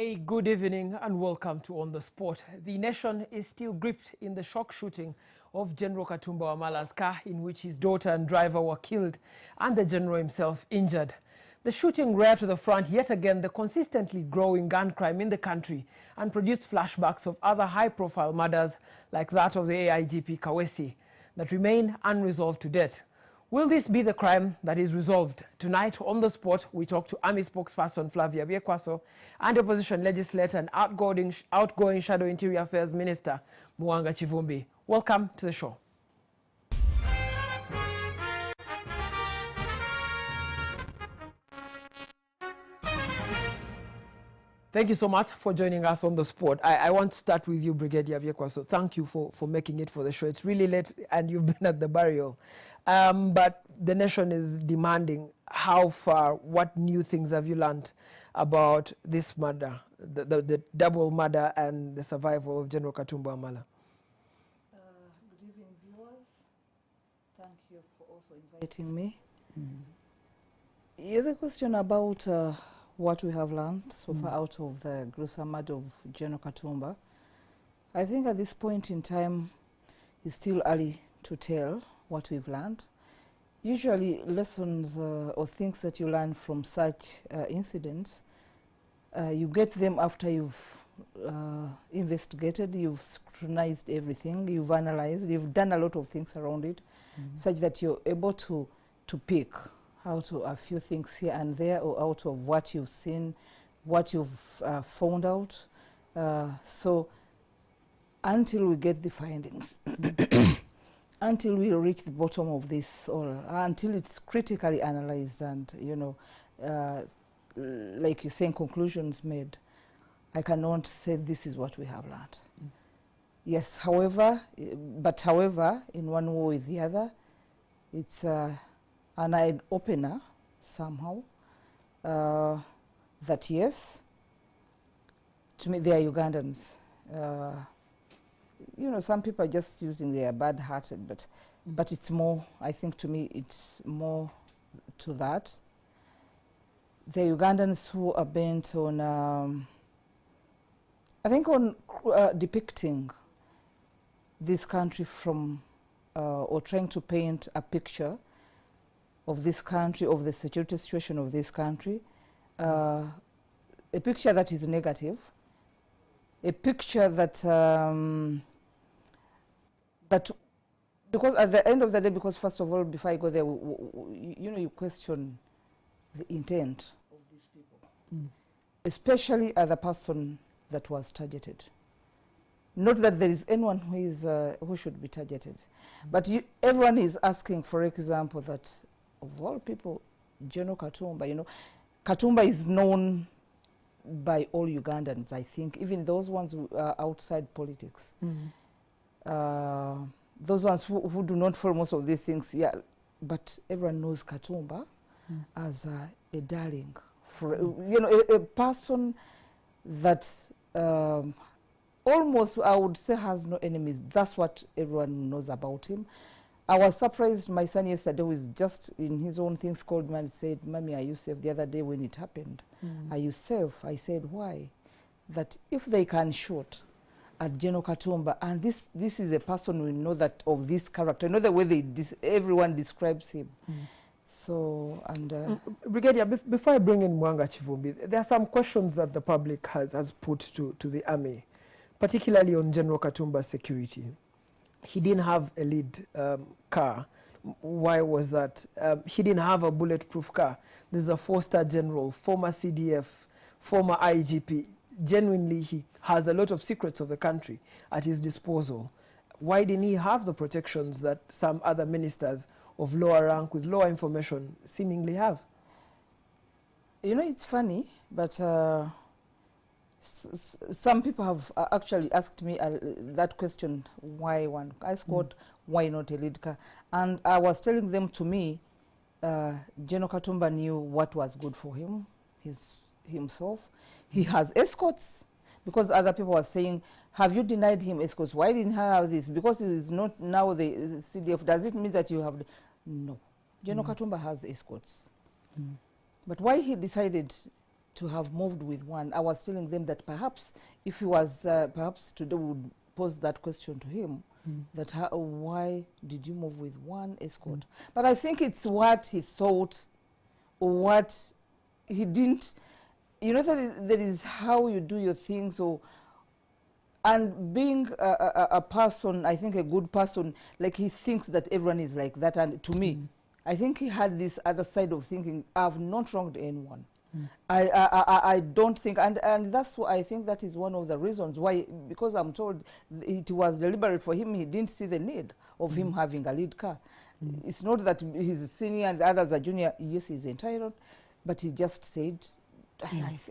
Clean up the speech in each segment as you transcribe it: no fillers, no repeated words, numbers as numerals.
A good evening and welcome to On the Spot. The nation is still gripped in the shock shooting of General Katumba Wamala's car, in which his daughter and driver were killed and the general himself injured. The shooting reared to the front yet again the consistently growing gun crime in the country and produced flashbacks of other high-profile murders like that of the AIGP Kawesi that remain unresolved to date. Will this be the crime that is resolved? Tonight, On the Spot, we talk to Army spokesperson Flavia Biekwaso and opposition legislator and outgoing Shadow Interior Affairs Minister Mwanga Chivumbi. Welcome to the show. Thank you so much for joining us on the spot. I want to start with you, Brigadier Biekwaso. Thank you for making it for the show. It's really late and you've been at the burial. But the nation is demanding how far, what new things have you learned about this murder, the double murder and the survival of General Katumba Wamala? Good evening, viewers. Thank you for also inviting me. Yeah, the question about what we have learned so far out of the gruesome murder of General Katumba, I think at this point in time, it's still early to tell what we've learned. Usually lessons or things that you learn from such incidents, you get them after you've investigated, you've scrutinized everything, you've analyzed, you've done a lot of things around it, such that you're able to pick out a few things here and there, or out of what you've seen, what you've found out. So until we get the findings, until we reach the bottom of this, or until it's critically analyzed and, you know, like you're saying, conclusions made, I cannot say this is what we have learned. Yes, however, in one way or the other, it's an eye-opener somehow, that yes, to me they are Ugandans. You know, some people are just using their bad-hearted, but it's more, I think to me it's more to that. The Ugandans who are bent on, I think on depicting this country from, or trying to paint a picture of this country, of the security situation of this country, a picture that is negative, a picture that, that, because at the end of the day, because first of all, before I go there, you know, you question the intent of these people, especially the person that was targeted. Not that there is anyone who is who should be targeted, but everyone is asking, for example, that of all people, General Katumba, you know, Katumba is known by all Ugandans, I think, even those ones who are outside politics. Those ones who do not follow most of these things, yeah, but everyone knows Katumba as a darling, for, you know, a person that almost, I would say, has no enemies. That's what everyone knows about him. I was surprised, my son yesterday was just in his own things, called me and said, "Mommy, are you safe?" The other day when it happened, "Are you safe?" I said, "Why?" That if they can shoot at General Katumba, and this is a person we know that of this character, you know the way everyone describes him. So, and Brigadier, before I bring in Mwanga Chivumbi, there are some questions that the public has put to the army, particularly on General Katumba's security. He didn't have a lead car. Why was that? He didn't have a bulletproof car. This is a four-star general, former CDF, former IGP. Genuinely, he has a lot of secrets of the country at his disposal. Why didn't he have the protections that some other ministers of lower rank with lower information seemingly have? You know, it's funny, but some people have actually asked me that question, why one? I scored, why not a lead car? And I was telling them, to me, General Katumba knew what was good for him, himself. He has escorts, because other people were saying, have you denied him escorts? Why didn't he have this? Because he is not now the CDF. Does it mean that you have? No. General Katumba has escorts. But why he decided to have moved with one. I was telling them that perhaps if he was, perhaps today we would pose that question to him, that why did you move with one escort? But I think it's what he thought, or what he didn't, you know, that is how you do your things. Or and being a person, I think a good person, like he thinks that everyone is like that. And to me, I think he had this other side of thinking, I've not wronged anyone. I don't think, and that's why I think that is one of the reasons why, because I'm told it was deliberate for him. He didn't see the need of him having a lead car. It's not that he's senior and the others are junior. Yes, he's entitled, but he just said,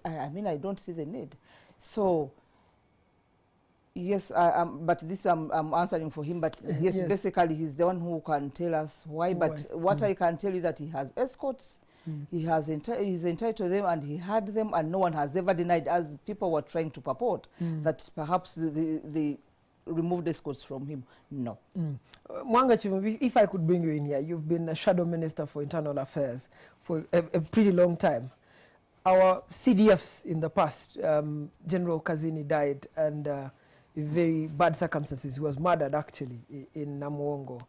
I mean, I don't see the need. So yes, but this I'm answering for him. But yes, basically he's the one who can tell us why. But what I can tell you that he has escorts. He has he's entitled to them, and he had them, and no one has ever denied, as people were trying to purport, that perhaps they removed escorts from him. No. Mwanga Chivumbi, if I could bring you in here, you've been a shadow minister for internal affairs for a pretty long time. Our CDFs in the past, General Kazini died, and in very bad circumstances. He was murdered actually in Namuongo.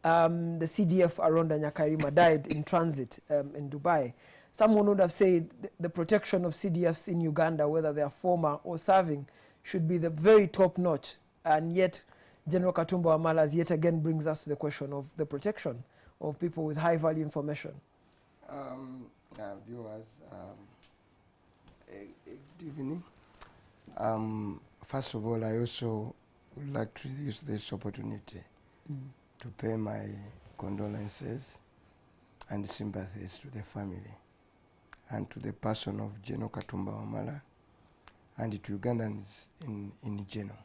The CDF around Nyakarima died in transit in Dubai. Someone would have said the protection of CDFs in Uganda, whether they are former or serving, should be the very top notch. And yet, General Katumba Wamala's yet again brings us to the question of the protection of people with high value information. Viewers, good evening. First of all, I also would like to use this opportunity to pay my condolences and sympathies to the family and to the person of General Katumba Wamala and to Ugandans in general.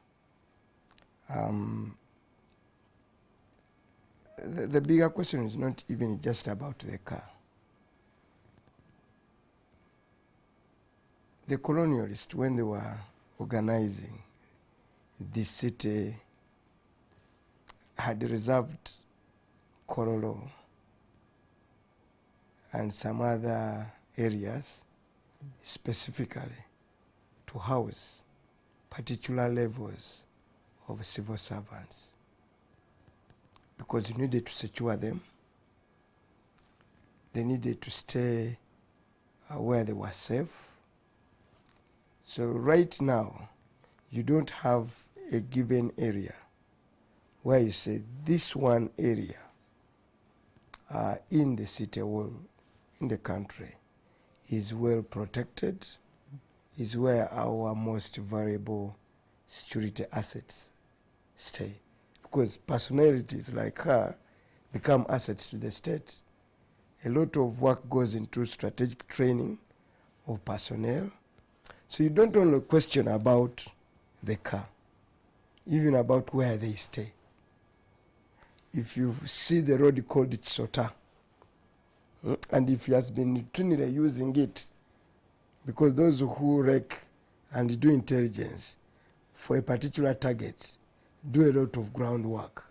The bigger question is not even just about the car. The colonialists, when they were organizing the city, had reserved Korolo and some other areas specifically to house particular levels of civil servants, because you needed to secure them. They needed to stay where they were safe. So right now, you don't have a given area where you say this one area in the city or in the country is well protected, is where our most valuable security assets stay. Because personalities like her become assets to the state. A lot of work goes into strategic training of personnel. So you don't only question about the car, even about where they stay. If you see the road called Sota, and if he has been routinely using it, because those who wreck and do intelligence for a particular target do a lot of groundwork.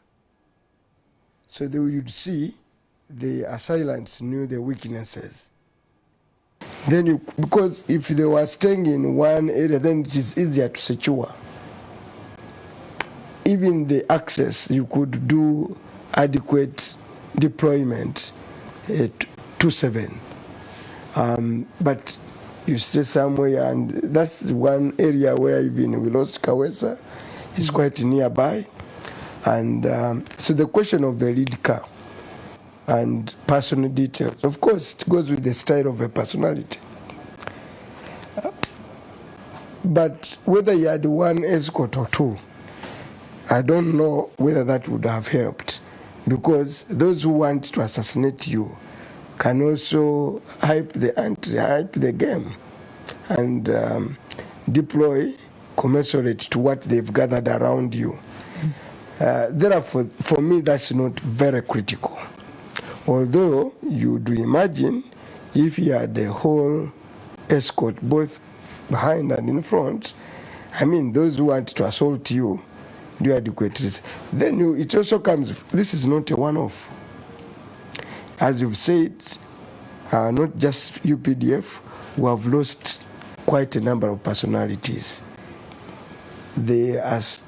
So they would see the assailants knew the weaknesses. Then because if they were staying in one area, then it is easier to secure. Even the access, you could do adequate deployment 2/7. But you stay somewhere, and that's one area where even we lost Kawesa. It's quite nearby. And so the question of the lead car and personal details, of course, it goes with the style of a personality. But whether you had one escort or two, I don't know whether that would have helped, because those who want to assassinate you can also hype the game and deploy commensurate to what they've gathered around you. Therefore, for me, that's not very critical. Although you do imagine if you had the whole escort both behind and in front, I mean, those who want to assault you do adequate risk. Then it also comes, this is not a one-off. As you've said, not just UPDF, we have lost quite a number of personalities. Those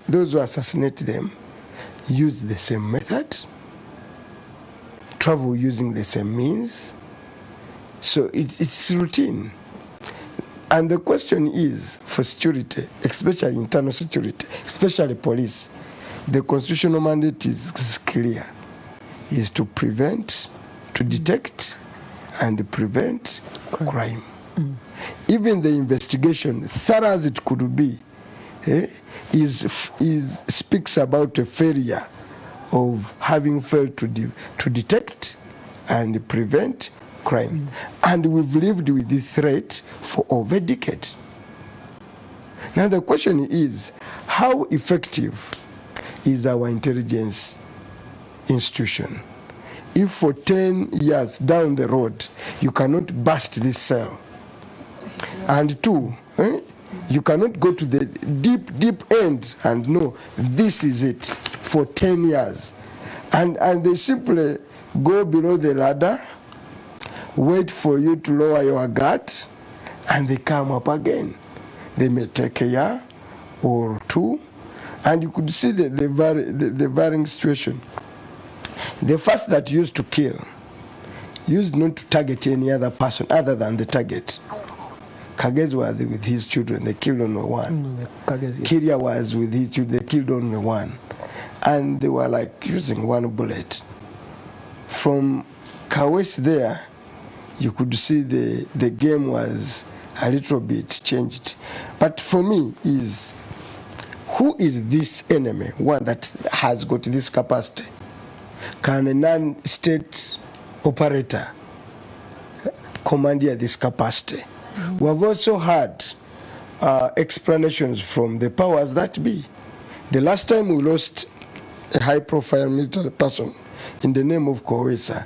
who assassinate them use the same method, travel using the same means, so it's routine. And the question is, for security, especially internal security, especially police, the constitutional mandate is clear, is to prevent, to detect, and prevent crime. Even the investigation, thorough as it could be, speaks about a failure of having failed to detect and prevent crime. And we've lived with this threat for over a decade. Now the question is, how effective is our intelligence institution if for 10 years down the road you cannot bust this cell? And two, you cannot go to the deep end and know this is it for 10 years. And they simply go below the ladder, wait for you to lower your guard, and they come up again. They may take a year or two, and you could see the varying situation. The first that used to kill used not to target any other person other than the target. Kagezi was with his children, they killed only one. Kiria was with his children, they killed only one. And they were like using one bullet. From Kawes there, you could see the game was a little bit changed. But for me is, who is this enemy, one that has got this capacity? Can a non-state operator commandeer this capacity? We have also had explanations from the powers that be. The last time we lost a high-profile military person in the name of Kowesa,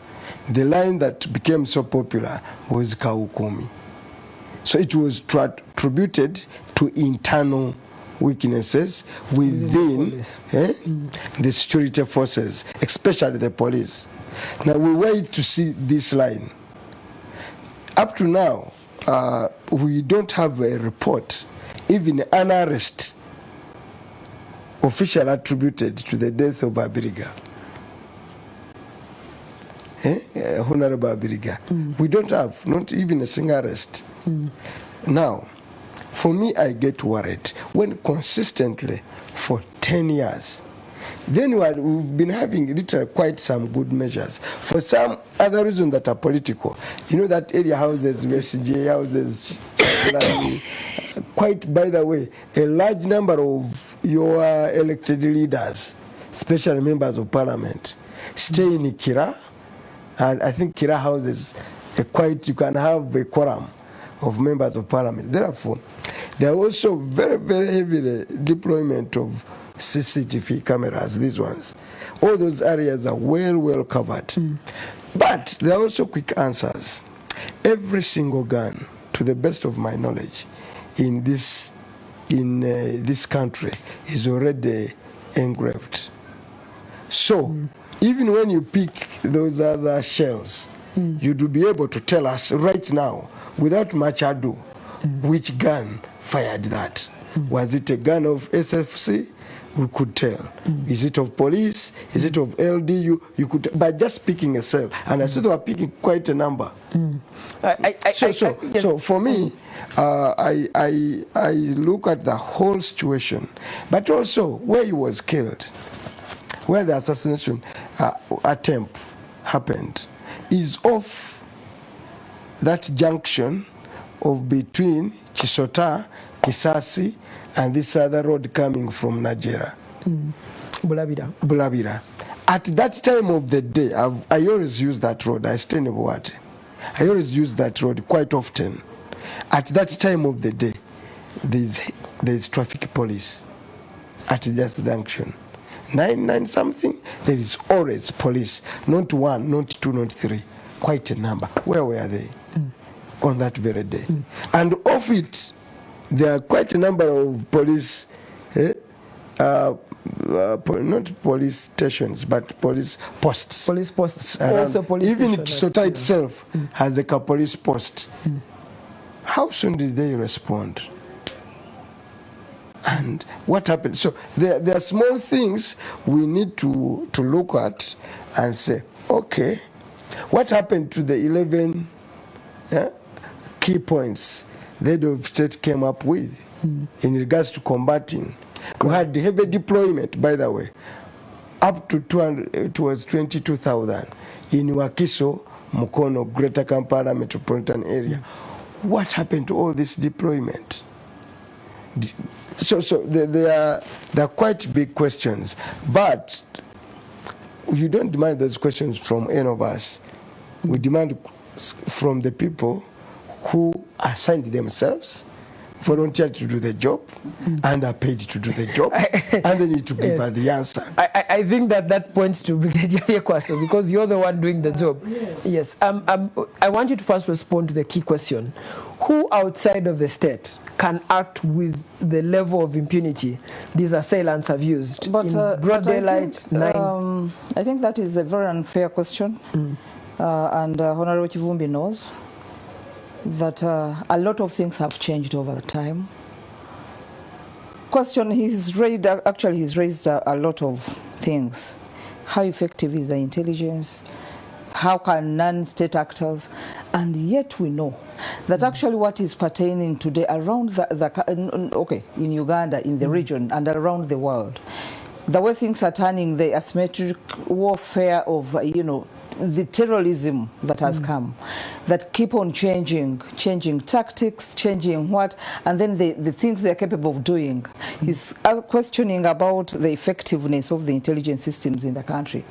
the line that became so popular was Kaukumi. So it was attributed to internal weaknesses within the security forces, especially the police. Now we wait to see this line. Up to now, we don't have a report, even an arrest official attributed to the death of Abiriga. Honorable Abiriga. We don't have, not even a single arrest. Now, for me, I get worried when consistently for 10 years, then we've been having literally quite some good measures. For some other reasons that are political, you know that area houses, USJ houses, quite, by the way, a large number of your elected leaders, especially members of parliament, stay in Kira, and I think Kira houses you can have a quorum of members of parliament. Therefore, there are also very, very heavy deployment of CCTV cameras, these ones. All those areas are well covered. But there are also quick answers. Every single gun, to the best of my knowledge, in this country is already engraved. So even when you pick those other shells, you'd be able to tell us right now, without much ado, which gun fired that. Was it a gun of SFC? We could tell. Is it of police? Is it of LDU? You could, by just picking a cell. And I said they were picking quite a number. So for me, I look at the whole situation, but also where he was killed, where the assassination attempt happened, is off that junction of between Chisota, Kisasi, and this other road coming from Nigeria. Bulabira. At that time of the day, I always use that road. I stay in Buwate. I always use that road quite often. At that time of the day, there's traffic police at just the junction. 9 something, there is always police. Not one, not two, not three. Quite a number. Where were they on that very day? And of it, there are quite a number of police, not police stations, but police posts. Police posts. Also police even Sota itself has a police post. how soon did they respond? And what happened? So there are small things we need to look at and say, okay, what happened to the 11 key points the head of state came up with in regards to combating? We had heavy deployment, by the way, up to 200, it was 22,000 in Wakiso, Mukono, Greater Kampala metropolitan area. What happened to all this deployment? So there are quite big questions, but you don't demand those questions from any of us. We demand from the people who assigned themselves, volunteered to do the job, and are paid to do the job, and they need to give us the answer. I think that points to Brigadier Yekwaso, because you're the one doing the job. Yes. I want you to first respond to the key question. Who outside of the state can act with the level of impunity these assailants have used? But, in broad daylight, I think that is a very unfair question. And Honorable Kivumbi knows that a lot of things have changed over the time. Question he's raised, actually he's raised a lot of things. How effective is the intelligence? How can non-state actors? And yet we know that actually what is pertaining today around in Uganda, in the region, and around the world, the way things are turning, the asymmetric warfare of, the terrorism that has come, that keep on changing tactics, changing what, and then the things they're capable of doing. He's questioning about the effectiveness of the intelligence systems in the country.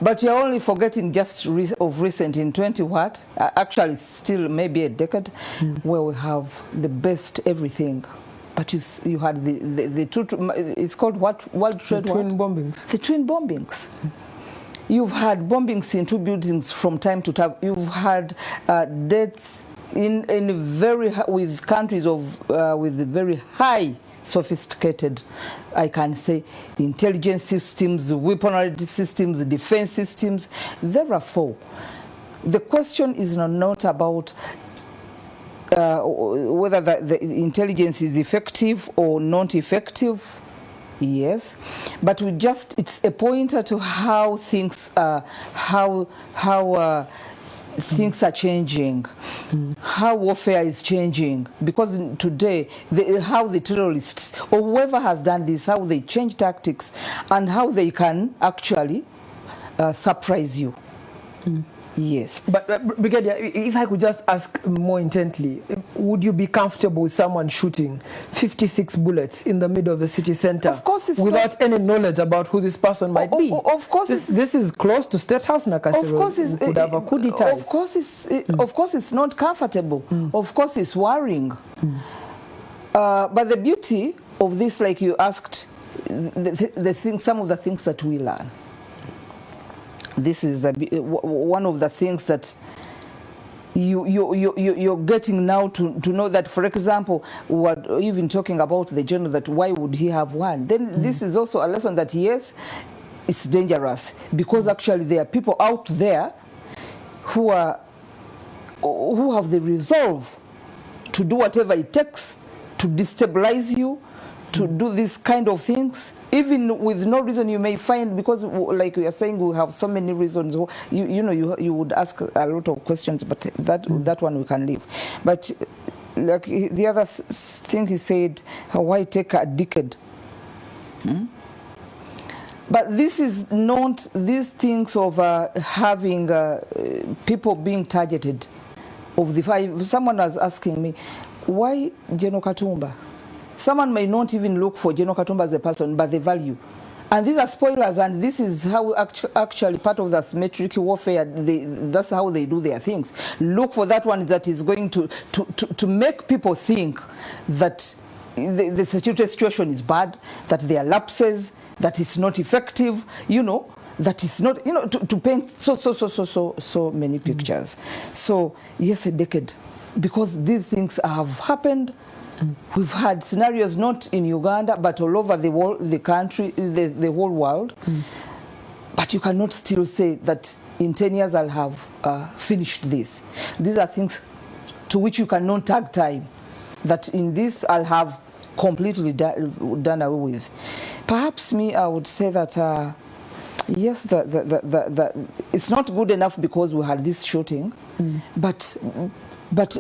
But you're only forgetting just of recent, in 20 what? Actually still maybe a decade, where we have the best everything. But you had the two, it's called what? World Trade War? The twin bombings. The twin bombings. You've had bombings in two buildings from time to time. You've had deaths with countries with very high sophisticated, I can say, intelligence systems, weaponry systems, defense systems. Therefore, the question is not about whether the intelligence is effective or not effective. Yes, but it's a pointer to how things things are changing, how warfare is changing, because today how the terrorists or whoever has done this, how they change tactics and how they can actually surprise you. Yes. But Brigadier, if I could just ask more intently, would you be comfortable with someone shooting 56 bullets in the middle of the city center? Of course it's without any knowledge about who this person might be? Of course this is close to State House Nakasero. Of course it's, could have a coup d'etat. Of course it's not comfortable. Of course it's worrying. But the beauty of this, like you asked, some of the things that we learn. This is one of the things that you're getting now to know that, for example, what even talking about the general, that why would he have one? Then this is also a lesson that yes, it's dangerous, because actually there are people out there who have the resolve to do whatever it takes to destabilize you, to do these kind of things, even with no reason. You may find, because like we are saying, we have so many reasons. You would ask a lot of questions, but that one we can leave. But like the other thing he said, why take a decade? But this is not these things of having people being targeted. Someone was asking me, why General Katumba? Someone may not even look for General Katumba as a person, but the value. And these are spoilers, and this is how actually part of the asymmetric warfare, that's how they do their things. Look for that one that is going to make people think that the security situation is bad, that there are lapses, that it's not effective, that is not, to paint so many pictures. So, yes, a decade, because these things have happened. We've had scenarios not in Uganda, but all over the world, the country, the whole world. But you cannot still say that in 10 years I'll have finished this. These are things to which you cannot tag time. that in this I'll have completely done away with. Perhaps me, I would say that yes, it's not good enough because we had this shooting, but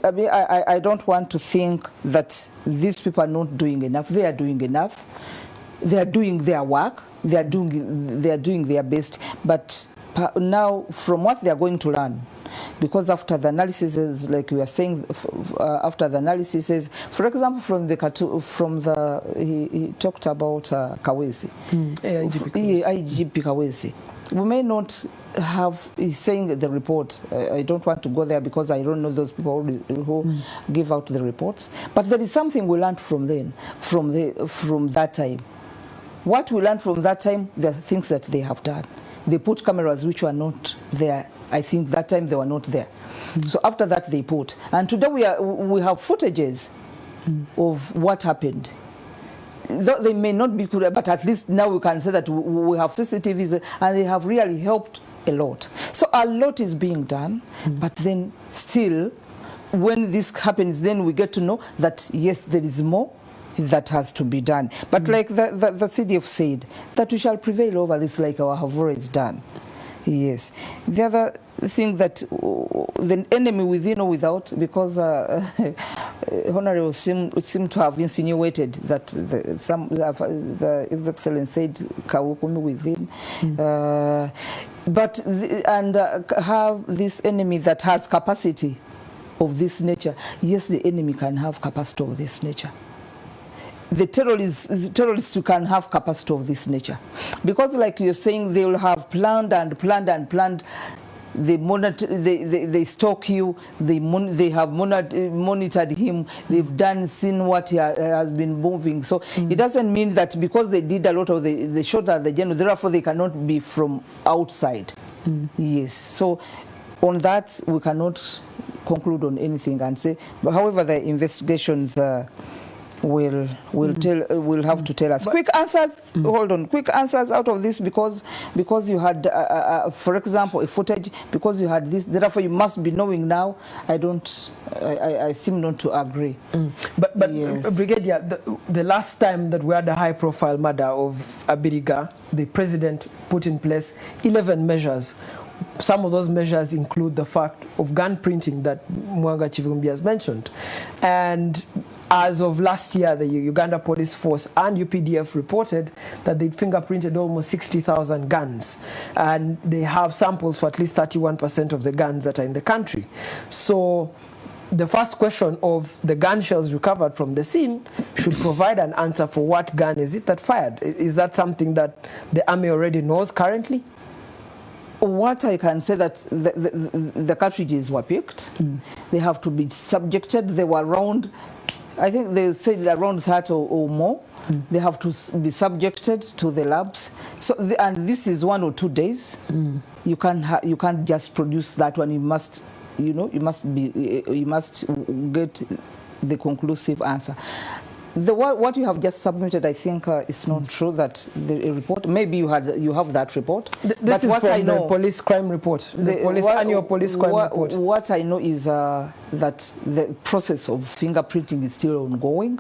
I mean, I don't want to think that these people are not doing enough. They are doing enough. They are doing their work. They are doing their best. But now, from what they are going to learn, because after the analysis, like we are saying, after the analysis, for example, he talked about Kawesi, IGP Kawesi. We may not have, he's saying the report, I don't want to go there because I don't know those people who give out the reports, but there is something we learned from then, from that time. What we learned from that time, the things that they have done. They put cameras which were not there. I think that time they were not there. So after that they put. And today we have footages of what happened. Though they may not be good, but at least now we can say that we have CCTVs and they have really helped a lot. So a lot is being done, but then still, when this happens, then we get to know that yes, there is more that has to be done. But like the CDF said, that we shall prevail over this like we have always done. Yes. The other thing that the enemy within or without, because Honorable seem to have insinuated that the Excellence said Kawukumi within, have this enemy that has capacity of this nature. Yes, the enemy can have capacity of this nature. The terrorists can have capacity of this nature, because like you're saying, they will have planned and planned and planned. They monitor, they stalk you. They have monitored him. They've seen what he has been moving. So it doesn't mean that because they did a lot of the shot at the general, therefore they cannot be from outside. Yes. So on that we cannot conclude on anything and say. But however, the investigations will have to tell us quick answers. Hold on, quick answers out of this, because you had for example a footage, because you had this, therefore you must be knowing now. I seem not to agree. But yes. Brigadier, the last time that we had a high profile murder of Abiriga, the president put in place 11 measures. Some of those measures include the fact of gun printing that Mwanga Chivumbi has mentioned. And as of last year, the Uganda Police Force and UPDF reported that they fingerprinted almost 60,000 guns. And they have samples for at least 31% of the guns that are in the country. So the first question of the gun shells recovered from the scene should provide an answer for what gun is it that fired. Is that something that the army already knows currently? What I can say that the cartridges were picked. They have to be subjected. They were around, I think they said around 30 or more. They have to be subjected to the labs. So and this is 1 or 2 days. You can't just produce that one. You must get the conclusive answer. What you have just submitted, I think, is not true. That the report, maybe you have that report. This is what I know. The police crime report, annual police crime report. What I know is that the process of fingerprinting is still ongoing.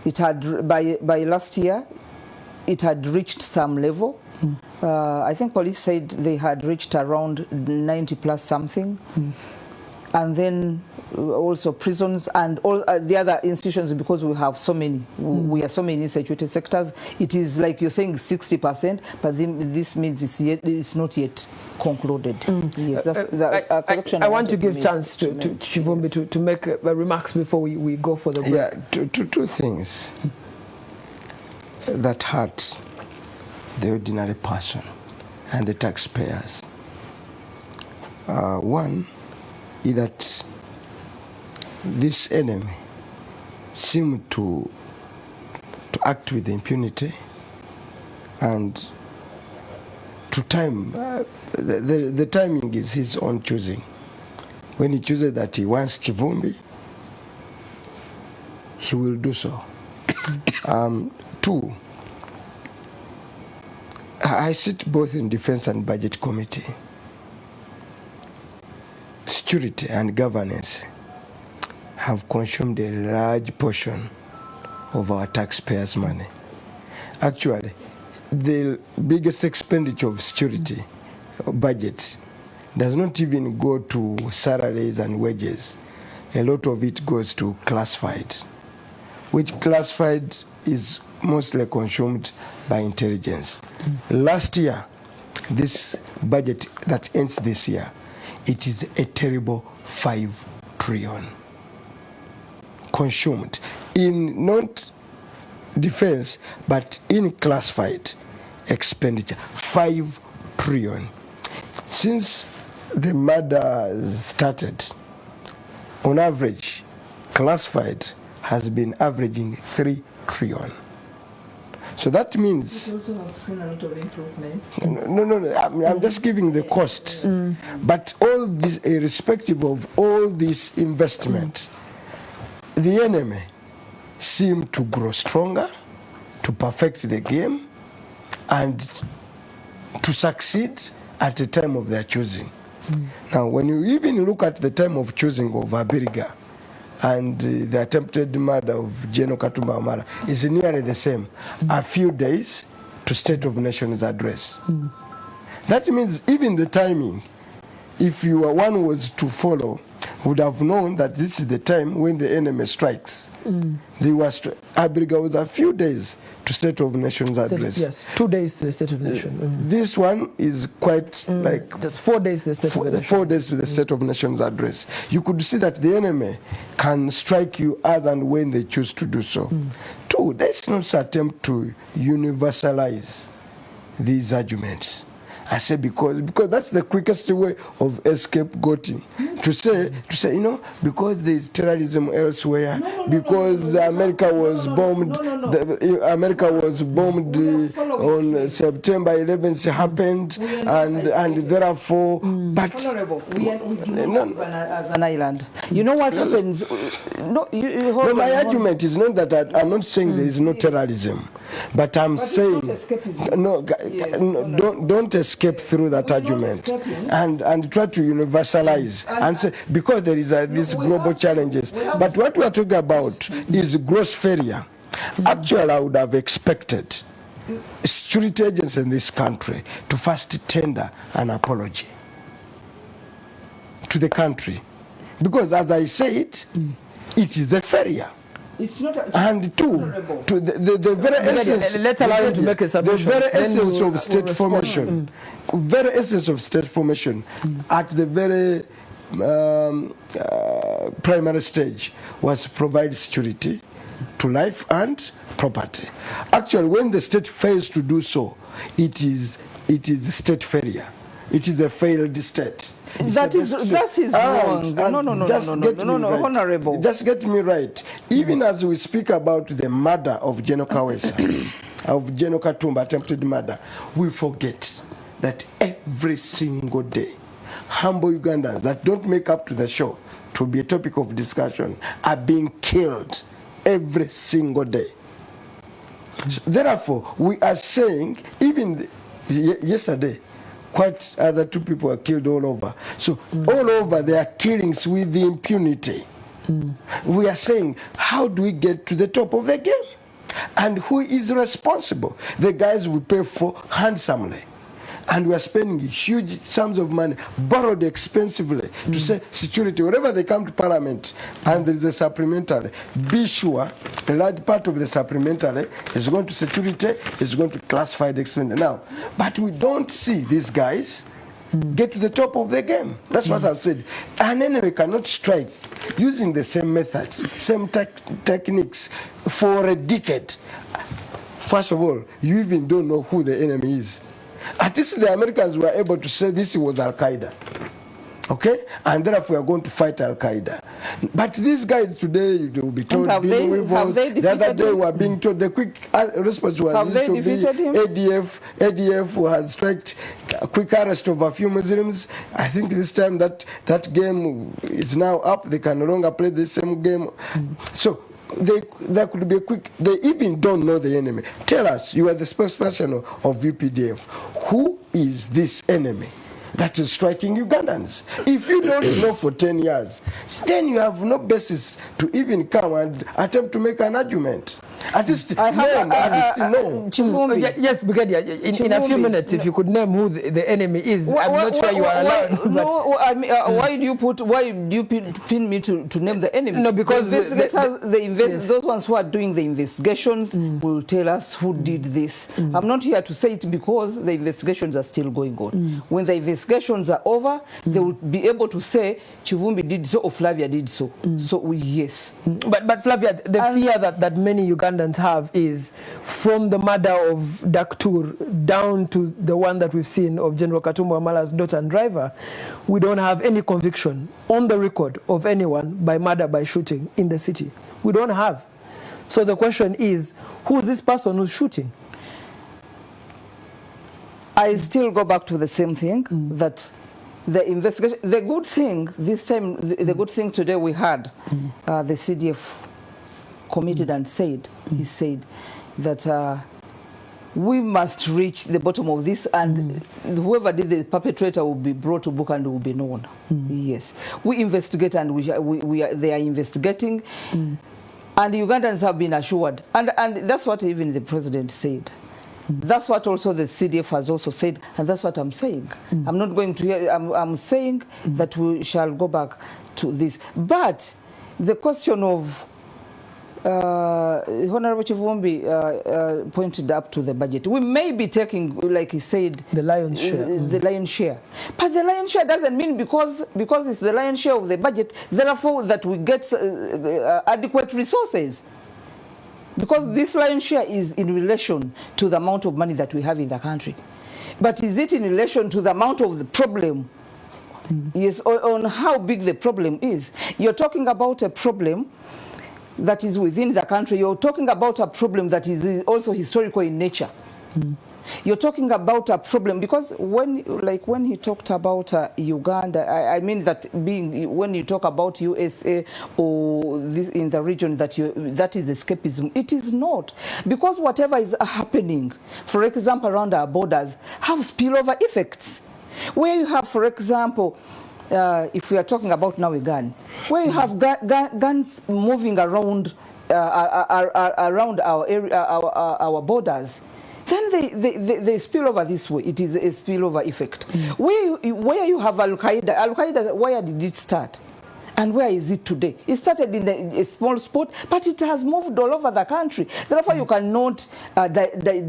It had by last year, it had reached some level. I think police said they had reached around 90 plus something, and then also prisons and all the other institutions, because we have so many, we are so many security sectors. It is like you're saying 60%, but then this means it's not yet concluded. Yes, that's the correction. I want to give chance to Chivumbi to make remarks before we go for the break. Yeah, two things that hurt the ordinary person and the taxpayers. One is that this enemy seemed to act with impunity and to time. The timing is his own choosing. When he chooses that he wants Chivumbi, he will do so. Two, I sit both in Defense and Budget Committee. Security and governance have consumed a large portion of our taxpayers' money. Actually, the biggest expenditure of security budget does not even go to salaries and wages. A lot of it goes to classified, which classified is mostly consumed by intelligence. Last year, this budget that ends this year, it is a terrible 5 trillion consumed in not defense but in classified expenditure. 5 trillion. Since the murders started, on average, classified has been averaging 3 trillion. So that means... We also have seen a lot of improvement. No, I'm just giving the cost. But all this, irrespective of all this investment, the enemy seem to grow stronger, to perfect the game, and to succeed at the time of their choosing. Now, when you even look at the time of choosing of Abiriga and the attempted murder of General Katumba Wamala, is nearly the same. A few days to State of Nations address. That means even the timing, if you were one was to follow, would have known that this is the time when the enemy strikes. They were Abiriga was a few days to State of Nations address. Yes, 2 days to the State of Nations. This one is quite like... Just 4 days to the State of Nations. 4 days to the State of Nations address. You could see that the enemy can strike you as and when they choose to do so. 2, let's not attempt to universalize these arguments. I say because that's the quickest way of scapegoating. To say, you know, because there's terrorism elsewhere, because America was bombed, America was bombed on September 11th happened, and therefore, but we do not live as an island. You know what happens? No, my argument is not that I'm not saying there is no terrorism. But I'm saying, don't escape through that argument and try to universalize and say, because there is these global challenges. But what we are talking about is gross failure. Actually, I would have expected security agents in this country to first tender an apology to the country. Because as I said, it is a failure. It's not and 2, to the very essence, let's allow him to make a submission. The very essence of state formation, very essence of state formation, at the very primary stage was to provide security to life and property. Actually, when the state fails to do so, it is state failure. It is a failed state. That is wrong. No, honorable. Just get me right. Even as we speak about the murder of General Kawesa, of General Katumba, attempted murder, we forget that every single day, humble Ugandans that don't make up to the show to be a topic of discussion are being killed every single day. So therefore, we are saying, even yesterday, quite other 2 people were killed all over. So all over there are killings with the impunity. We are saying, how do we get to the top of the game? And who is responsible? The guys we pay for handsomely. And we are spending huge sums of money, borrowed expensively, to say security, wherever they come to Parliament, and there is a supplementary, be sure a large part of the supplementary is going to security, is going to classified expenditure. Now, but we don't see these guys get to the top of the game. That's what I've said. An enemy cannot strike using the same methods, same techniques for a decade. First of all, you even don't know who the enemy is. At least the Americans were able to say this was Al-Qaeda. Okay? And therefore we are going to fight Al-Qaeda. But these guys today, they will be told, have they the other day we are being told, the quick response was used to be ADF has struck a quick arrest of a few Muslims. I think this time that game is now up. They can no longer play the same game. So there could be a quick, they even don't know the enemy. Tell us, you are the spokesperson of UPDF. Who is this enemy that is striking Ugandans. If you don't know for 10 years, then you have no basis to even come and attempt to make an argument. At least I have no. Yes, Brigadier, in a few minutes, if you could name who the enemy is, I'm not sure you are allowed. No, I mean, why do you pin me to name the enemy? No, because those ones who are doing the investigations will tell us who did this. I'm not here to say it because the investigations are still going on. When the investigations are over, they will be able to say Chivumbi did so or Flavia did so. So yes. But Flavia, the fear that many Ugandans have is from the murder of Daktur down to the one that we've seen of General Katumba Wamala's daughter and driver, we don't have any conviction on the record of anyone by murder by shooting in the city. We don't have. So the question is, who is this person who's shooting? I still go back to the same thing, that the investigation, the good thing this time, the good thing today we had, the CDF committed and said, he said that we must reach the bottom of this, and whoever did the perpetrator will be brought to book and will be known. Yes, we investigate, and they are investigating, and Ugandans have been assured, and that's what even the president said. That's what also the CDF has also said, and that's what I'm saying. I'm not going to hear, I'm saying that we shall go back to this. But the question of Honorable Chivumbi pointed up to the budget. We may be taking, like he said, the lion's share. The lion's share. But the lion's share doesn't mean because it's the lion's share of the budget, therefore that we get adequate resources. Because this lion's share is in relation to the amount of money that we have in the country. But is it in relation to the amount of the problem? Yes, on how big the problem is. You're talking about a problem that is within the country. You're talking about a problem that is also historical in nature. You're talking about a problem because when he talked about Uganda, I mean that when you talk about USA or this in the region that is escapism. It is not, because whatever is happening, for example, around our borders, have spillover effects. Where you have, for example, if we are talking about now a gun, where you have guns moving around around our area, our borders, then they spill over this way. It is a spillover effect. Where you have Al-Qaeda, where did it start? And where is it today? It started in a small spot, but it has moved all over the country. Therefore, you cannot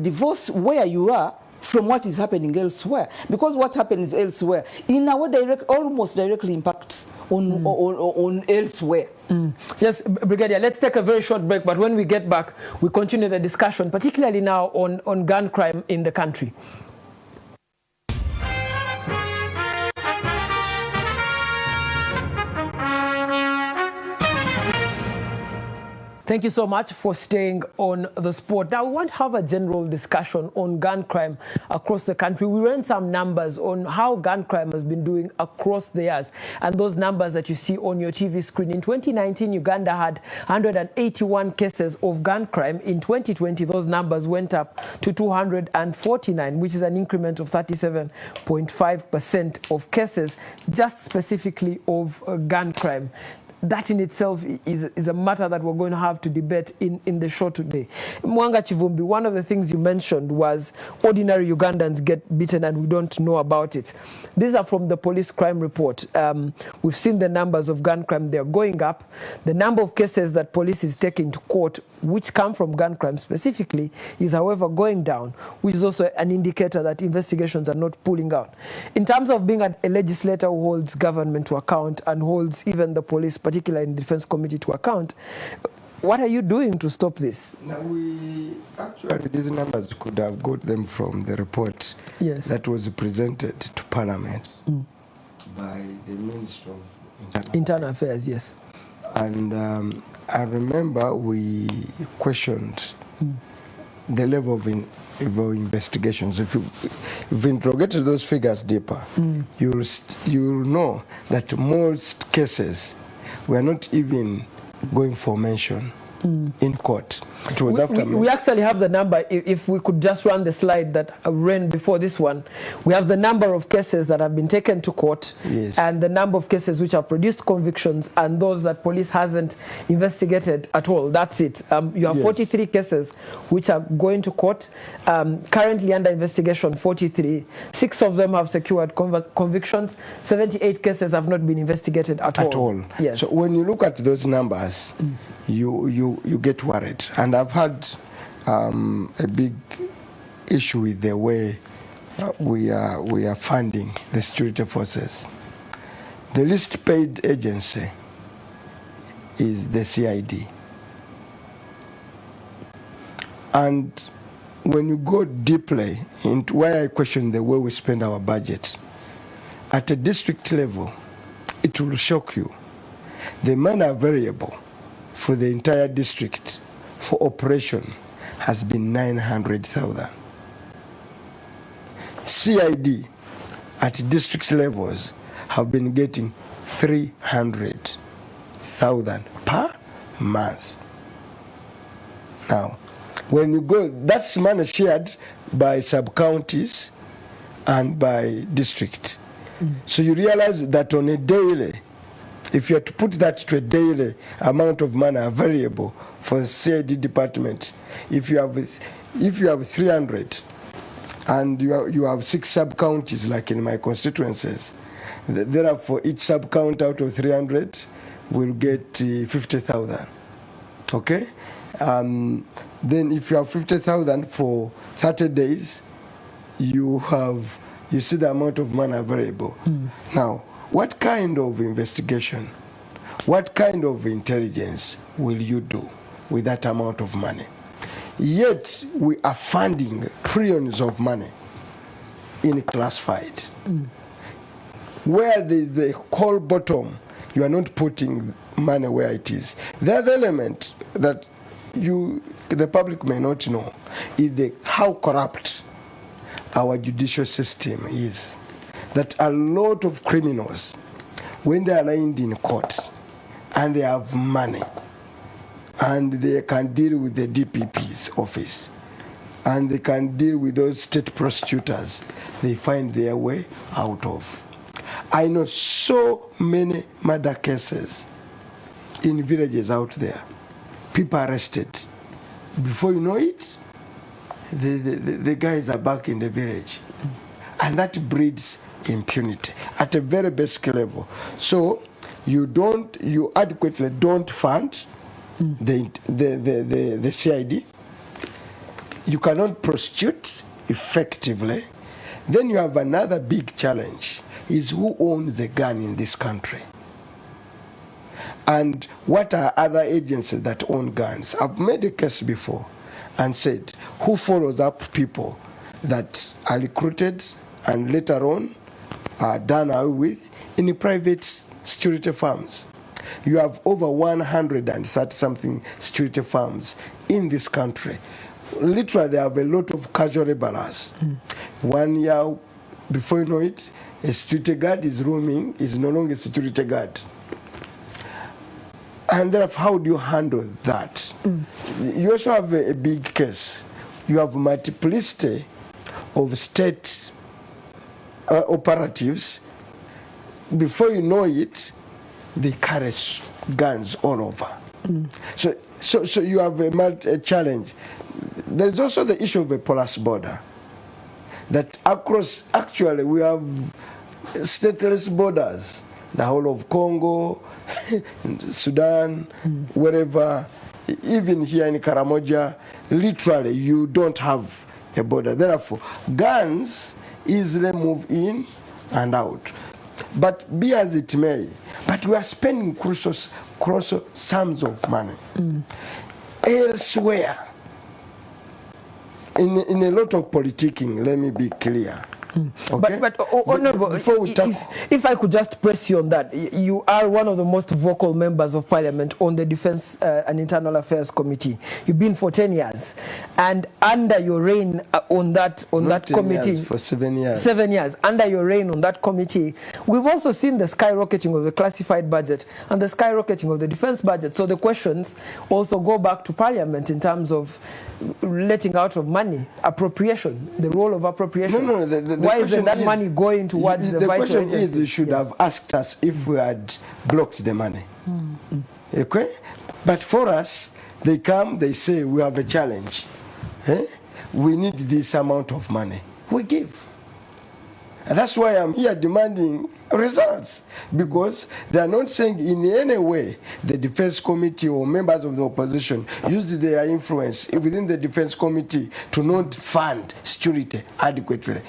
divorce where you are from what is happening elsewhere, because what happens elsewhere in a way almost directly impacts on elsewhere. Yes, Brigadier, let's take a very short break, but when we get back, we continue the discussion, particularly now on gun crime in the country. Thank you so much for staying on the sport. Now, we want to have a general discussion on gun crime across the country. We ran some numbers on how gun crime has been doing across the years. And those numbers that you see on your TV screen. In 2019, Uganda had 181 cases of gun crime. In 2020, those numbers went up to 249, which is an increment of 37.5% of cases, just specifically of gun crime. That in itself is a matter that we're going to have to debate in the show today. Mwanga Chivumbi, one of the things you mentioned was ordinary Ugandans get beaten and we don't know about it. These are from the police crime report. We've seen the numbers of gun crime, they're going up. The number of cases that police is taking to court, which come from gun crime specifically, is however going down, which is also an indicator that investigations are not pulling out. In terms of being a legislator who holds government to account and holds even the police, particularly in the Defense Committee, to account, what are you doing to stop this? Now, actually, these numbers could have got them from the report that was presented to Parliament by the Minister of Internal Affairs, yes. And I remember we questioned the level of investigations. If you've interrogated those figures deeper, you'll know that most cases were not even going for mention in court. It was after we actually have the number. If we could just run the slide that ran before this one, we have the number of cases that have been taken to court, yes, and the number of cases which have produced convictions, and those that police hasn't investigated at all. That's it. You have, yes, 43 cases which are going to court. Currently under investigation, 43. 6 of them have secured convictions. 78 cases have not been investigated at all. Yes. So when you look at those numbers, you get worried. And I've had a big issue with the way we are funding the security forces. The least paid agency is the CID. And when you go deeply into why I question the way we spend our budget, at a district level, it will shock you. The money variable for the entire district for operation has been 900,000. CID at district levels have been getting 300,000 per month. Now, when you go, that's money shared by sub-counties and by district. So you realize that on a daily, if you have to put that to a daily amount of money variable for the CID department, if you have 300 and you have 6 sub-counties like in my constituencies, therefore each sub-count out of 300 will get 50,000. Okay? Then if you have 50,000 for 30 days, you see the amount of money available. Now, what kind of investigation, what kind of intelligence will you do with that amount of money? Yet we are funding trillions of money in classified. Where the whole bottom, you are not putting money where it is. The other element that the public may not know is how corrupt our judicial system is. That a lot of criminals, when they are arraigned in court and they have money and they can deal with the DPP's office and they can deal with those state prosecutors, they find their way out of. I know so many murder cases in villages out there. People arrested. Before you know it, the guys are back in the village. And that breeds impunity at a very basic level. So you adequately don't fund the CID. You cannot prosecute effectively. Then you have another big challenge, is who owns the gun in this country? And what are other agencies that own guns? I've made a case before and said, who follows up people that are recruited and later on are done away with in private security firms? You have over 130-something security firms in this country. Literally, they have a lot of casual laborers. 1 year, before you know it, a security guard is roaming, is no longer a security guard. And therefore, how do you handle that? You also have a big case. You have multiplicity of state operatives. Before you know it, they carry guns all over. So you have a challenge. There is also the issue of a porous border. That across, actually, we have stateless borders. The whole of Congo, Sudan, wherever, even here in Karamoja, literally you don't have a border. Therefore, guns easily move in and out. But be as it may, but we are spending colossal sums of money. Elsewhere, in a lot of politicking, let me be clear, Okay? But Honorable, if I could just press you on that, you are one of the most vocal members of Parliament on the Defence and Internal Affairs Committee. You've been for 10 years, and under your reign on that committee, for 7 years. 7 years under your reign on that committee, we've also seen the skyrocketing of the classified budget and the skyrocketing of the defence budget. So the questions also go back to Parliament in terms of letting out of money, appropriation, the role of appropriation. No, why isn't that money going towards the vital question agencies? is, you should have asked us if we had blocked the money. Okay? But for us, they come, they say, we have a challenge. We need this amount of money. We give. And that's why I'm here demanding results, because they are not saying in any way the Defense Committee or members of the opposition used their influence within the Defense Committee to not fund security adequately.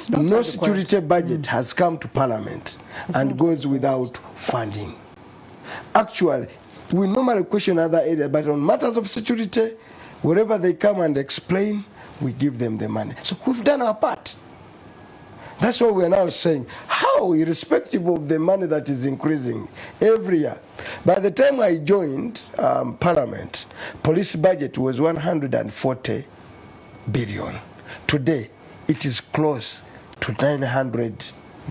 No security budget has come to Parliament and goes without funding. Actually, we normally question other areas, but on matters of security, wherever they come and explain, we give them the money. So we've done our part. That's what we're now saying. How, irrespective of the money that is increasing every year? By the time I joined Parliament, police budget was 140 billion. Today, it is close to 900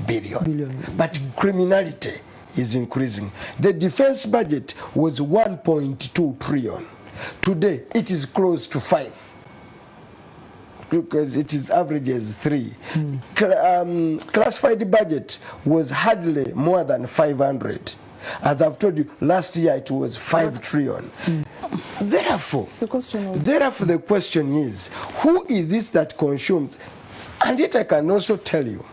billion. But criminality is increasing. The defense budget was 1.2 trillion. Today, it is close to 5. Because it is averages 3. Classified budget was hardly more than 500. As I've told you, last year it was 5 trillion. Therefore, the question is, who is this that consumes? And yet I can also tell you,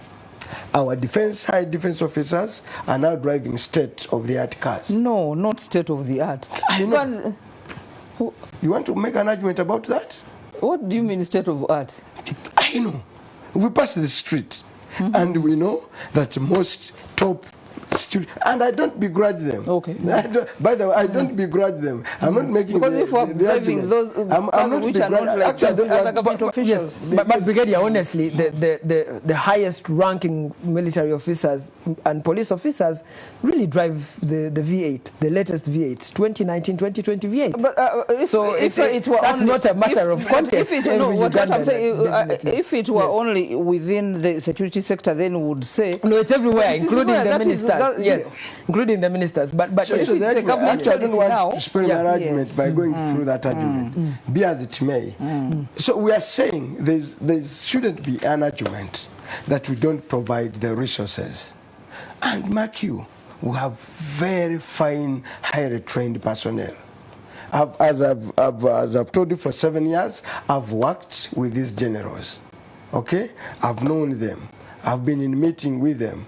our high defense officers are now driving state-of-the-art cars. No, not state-of-the-art. I know. You want to make an argument about that? What do you mean state of art? I know. We pass the street and we know that most top students, and I don't begrudge them. Okay. By the way, I don't begrudge them. I'm not making because if we're driving those I'm not which are not like government officials. Yes, but Brigadier, honestly, the highest ranking military officers and police officers really drive the V8, the latest V8, 2019, 2020 V8. But that's not a matter of contest. What I'm saying, if it were only within the security sector, then we would say no, it's everywhere, including the ministers. Yes, including the ministers. But so I don't want to spend my argument by going through that argument, be as it may. So we are saying there shouldn't be an argument that we don't provide the resources. And mark you, we have very fine, highly trained personnel. As I've told you, for 7 years, I've worked with these generals. Okay, I've known them. I've been in meeting with them.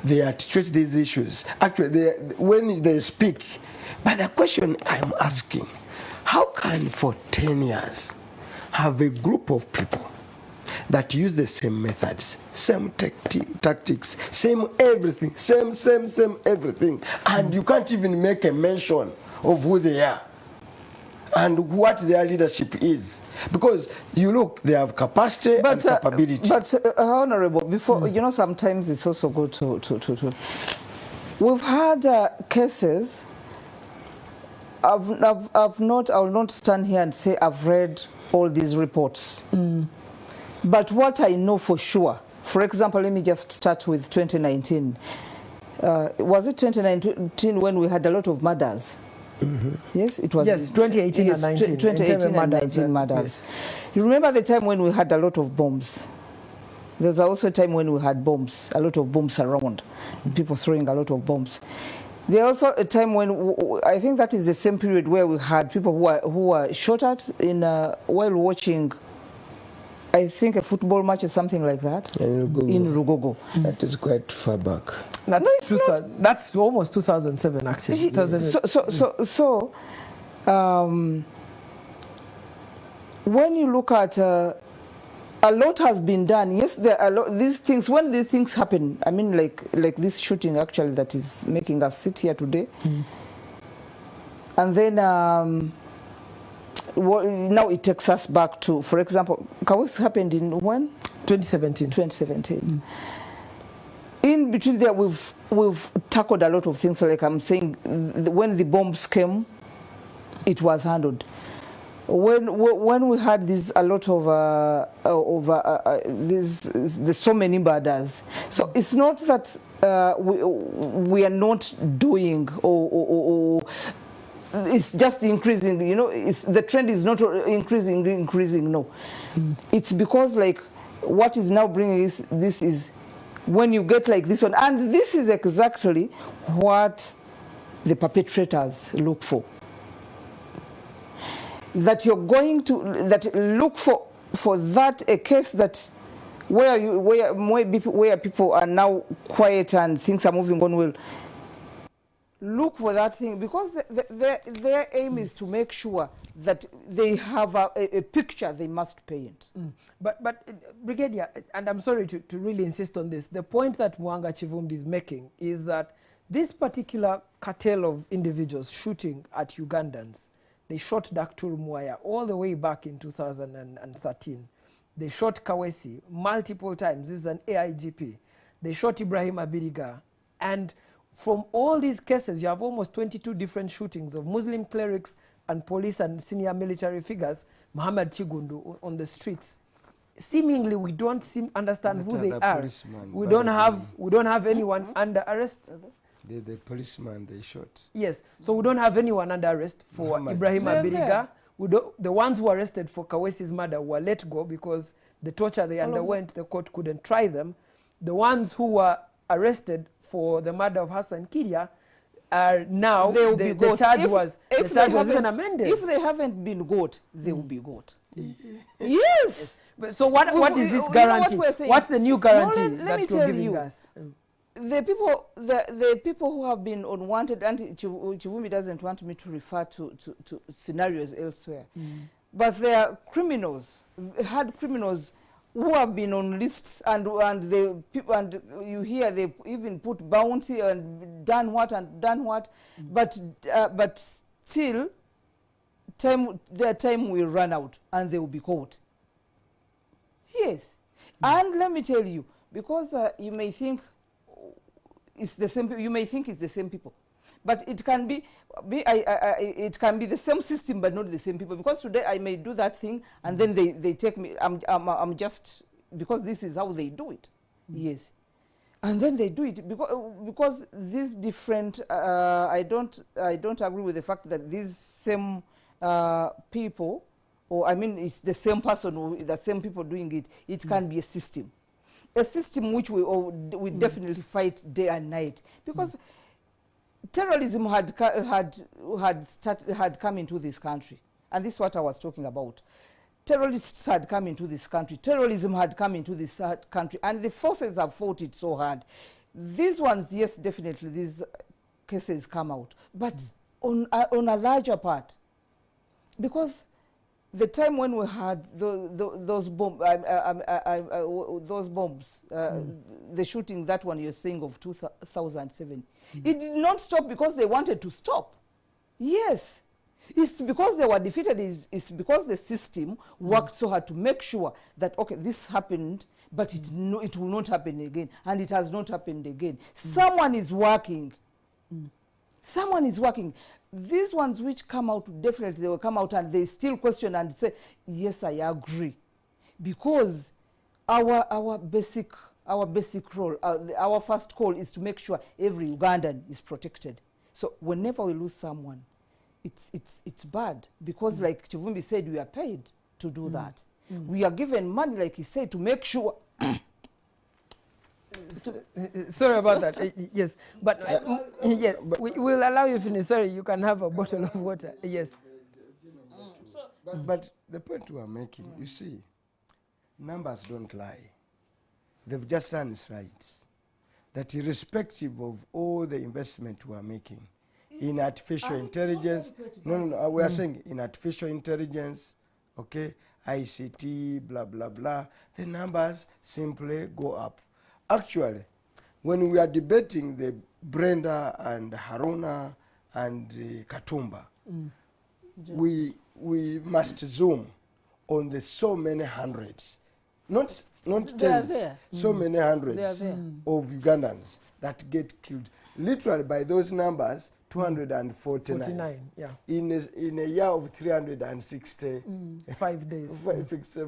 They articulate these issues. Actually, when they speak, but the question I'm asking, how can for 10 years have a group of people that use the same methods, same tactics, same everything, same everything, and you can't even make a mention of who they are and what their leadership is? Because you look, they have capacity and capability. But Honorable, before you know, sometimes it's also good to. We've had cases. I will not stand here and say I've read all these reports. But what I know for sure, for example, let me just start with 2019. Was it 2019 when we had a lot of murders? Yes, it was. Yes, 2018 and 19. 2018 and 19 murders. Yes. You remember the time when we had a lot of bombs? There's also a time when we had bombs, a lot of bombs around, people throwing a lot of bombs. There's also a time when, I think that is the same period where we had people who were shot at while watching, I think, a football match or something like that in Rugogo. That is quite far back. That's almost 2007, actually. So when you look at a lot has been done. Yes, there are these things. When these things happen, I mean, like this shooting actually that is making us sit here today, and then now it takes us back to, for example, Kawis happened in when? 2017. 2017. In between there, we've tackled a lot of things. Like I'm saying, when the bombs came, it was handled. When we had a lot of there's so many murders. So it's not that we are not doing or it's just increasing. You know, the trend is not increasing. No, it's because like what is now bringing this is when you get like this one, and this is exactly what the perpetrators look for. That you're going to look for that a case that where people are now quiet and things are moving on well. Look for that thing because their aim is to make sure that they have a picture they must paint. But Brigadier, and I'm sorry to really insist on this, the point that Mwanga Chivumbi is making is that this particular cartel of individuals shooting at Ugandans, they shot Dr. Mwaya all the way back in 2013. They shot Kawesi multiple times. This is an AIGP. They shot Ibrahim Abiriga. And from all these cases, you have almost 22 different shootings of Muslim clerics and police and senior military figures, Muhammad Chigundu, on the streets. Seemingly, we don't understand who they are. We don't have anyone under arrest. The policeman they shot. Yes, so we don't have anyone under arrest for Ibrahim Abiriga. The ones who were arrested for Kawesi's murder were let go because the torture they underwent, the court couldn't try them. The ones who were arrested for the murder of Hassan Kiria are now, the charge was even amended. If they haven't been got, they will be got. Yes. So what is this guarantee? What's the new guarantee that you're giving us? The people who have been unwanted, and Chivumbi doesn't want me to refer to scenarios elsewhere, but they are criminals, hard criminals who have been on lists, and you hear they even put bounty and done what, but still their time will run out and they will be caught. Yes, and let me tell you, because you may think it's the same. You may think it's the same people, but it can be it can be the same system, but not the same people. Because today I may do that thing, and then they take me. I'm just because this is how they do it. Yes, and then they do it because these different. I don't agree with the fact that these same people, or I mean, it's the same person or the same people doing it. It can be a system. A system which we definitely fight day and night, because terrorism had come into this country, and this is what I was talking about. Terrorists had come into this country. Terrorism had come into this country, and the forces have fought it so hard. These ones, yes, definitely, these cases come out, but on a larger part, because the time when we had those bombs, the shooting, that one you're saying of 2007, it did not stop because they wanted to stop. Yes, it's because they were defeated. It's because the system worked so hard to make sure that, okay, this happened, but it will not happen again, and it has not happened again. Someone is working. Someone is working. These ones which come out, definitely they will come out and they still question and say, yes, I agree. Because our basic role, our first call is to make sure every Ugandan is protected. So whenever we lose someone, it's bad. Because like Chivumbi said, we are paid to do that. We are given money, like he said, to make sure... Sorry about that. Yes, but yes, we will allow you to finish. Sorry, you can have a bottle of water. Yes. But the point we are making, you see, numbers don't lie. They've just done its rights. That irrespective of all the investment we are making in artificial intelligence, we are saying in artificial intelligence, okay, ICT, blah, blah, blah, the numbers simply go up. Actually, when we are debating the Brenda and Haruna and Katumba, we must zoom on the so many hundreds not They are tens, there. so many hundreds They are there. of Ugandans that get killed. Literally, by those numbers, 249. 49, yeah. In a year of 360 5 days.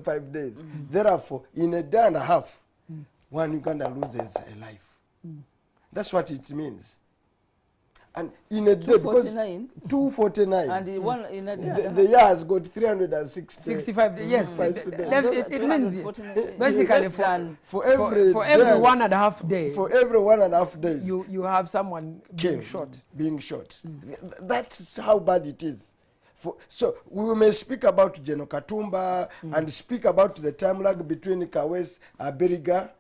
5 days. Therefore, in a day and a half, one Uganda loses a life. That's what it means. And in a day, because 249, And in one in a day. the year has got 360. 65 days. Yes, it means basically for every for every 1.5 days. For every 1.5 days, you have someone being killed, shot. being shot. That's how bad it is. So we may speak about General Katumba and speak about the time lag between Kawes, Abiriga,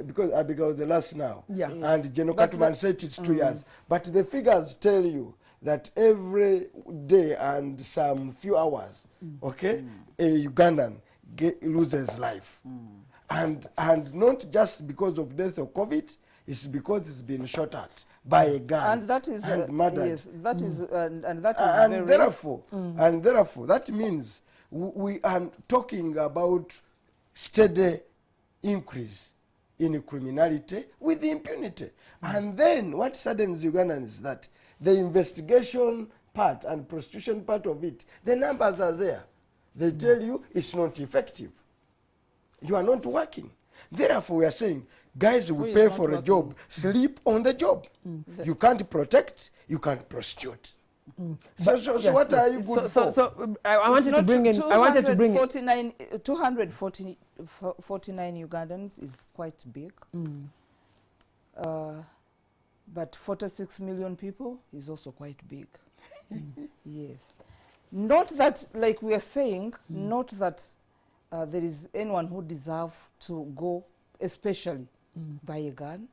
because Abiriga was the last now, and General Katumba said it's 2 years. But the figures tell you that every day and some few hours, okay, a Ugandan loses life. And not just because of death or COVID, it's because it's been shot at by a gun and that is murdered. yes, that is and that is And very therefore that means we are talking about steady increase in criminality with impunity. And then what saddens Ugandans is that the investigation part and prostitution part of it, the numbers are there. They tell you it's not effective. You are not working. Therefore, we are saying, guys who pay for a job, sleep on the job. You can't protect, you can't prostitute. So what are you good for? So I wanted to bring in. I wanted to bring in 249 Ugandans is quite big. But 46 million people is also quite big. Yes. Not that, like we are saying, not that there is anyone who deserves to go, especially by a gun.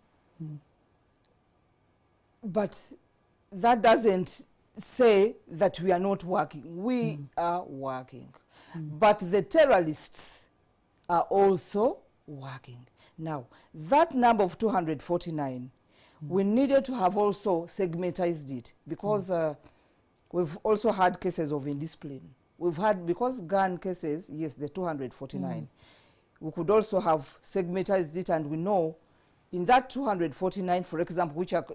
But that doesn't say that we are not working. We are working. But the terrorists are also working. Now, that number of 249, we needed to have also segmentized it, because we've also had cases of indiscipline. We've had, because gun cases, yes, the 249. We could also have segmentized it, and we know in that 249, for example, which are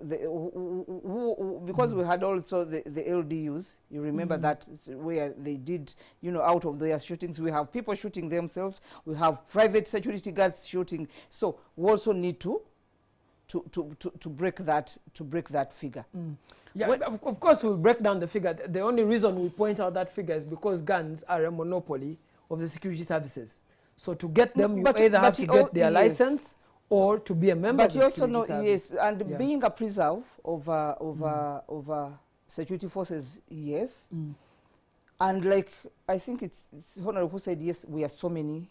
because we had also the LDUs, you remember that where they did, you know, out of their shootings, we have people shooting themselves, we have private security guards shooting. So we also need to break that figure. Yeah, of course we'll break down the figure. The only reason we point out that figure is because guns are a monopoly of the security services. So to get them, you either have to get their license or to be a member of the security service. But you also know, yes, and being a preserve of security forces, yes. And like, I think it's Honorable who said, yes, we are so many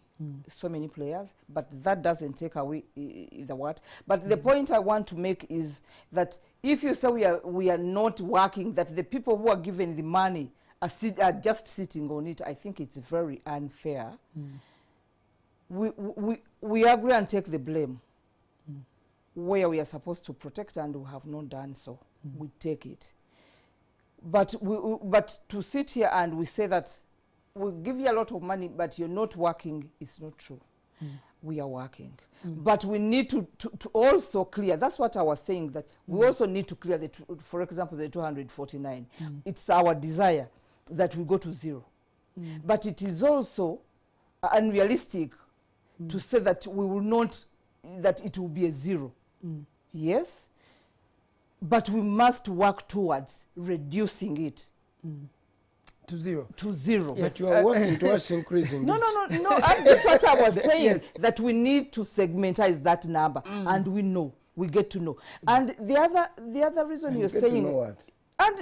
players, but that doesn't take away the what. But the point I want to make is that if you say we are not working, that the people who are given the money are just sitting on it, I think it's very unfair. We agree and take the blame where we are supposed to protect, and we have not done so. We take it. But to sit here and we say that we give you a lot of money, but you're not working, it's not true. We are working. But we need to also clear, that's what I was saying, that we also need to clear, for example, the 249. It's our desire that we go to zero. But it is also unrealistic to say that we will not, that it will be a zero. Yes? But we must work towards reducing it to zero. To zero. Yes. But you are working towards increasing No. That's what I was saying, that we need to segmentize that number, and we get to know. And the other reason and you're saying, to know what? And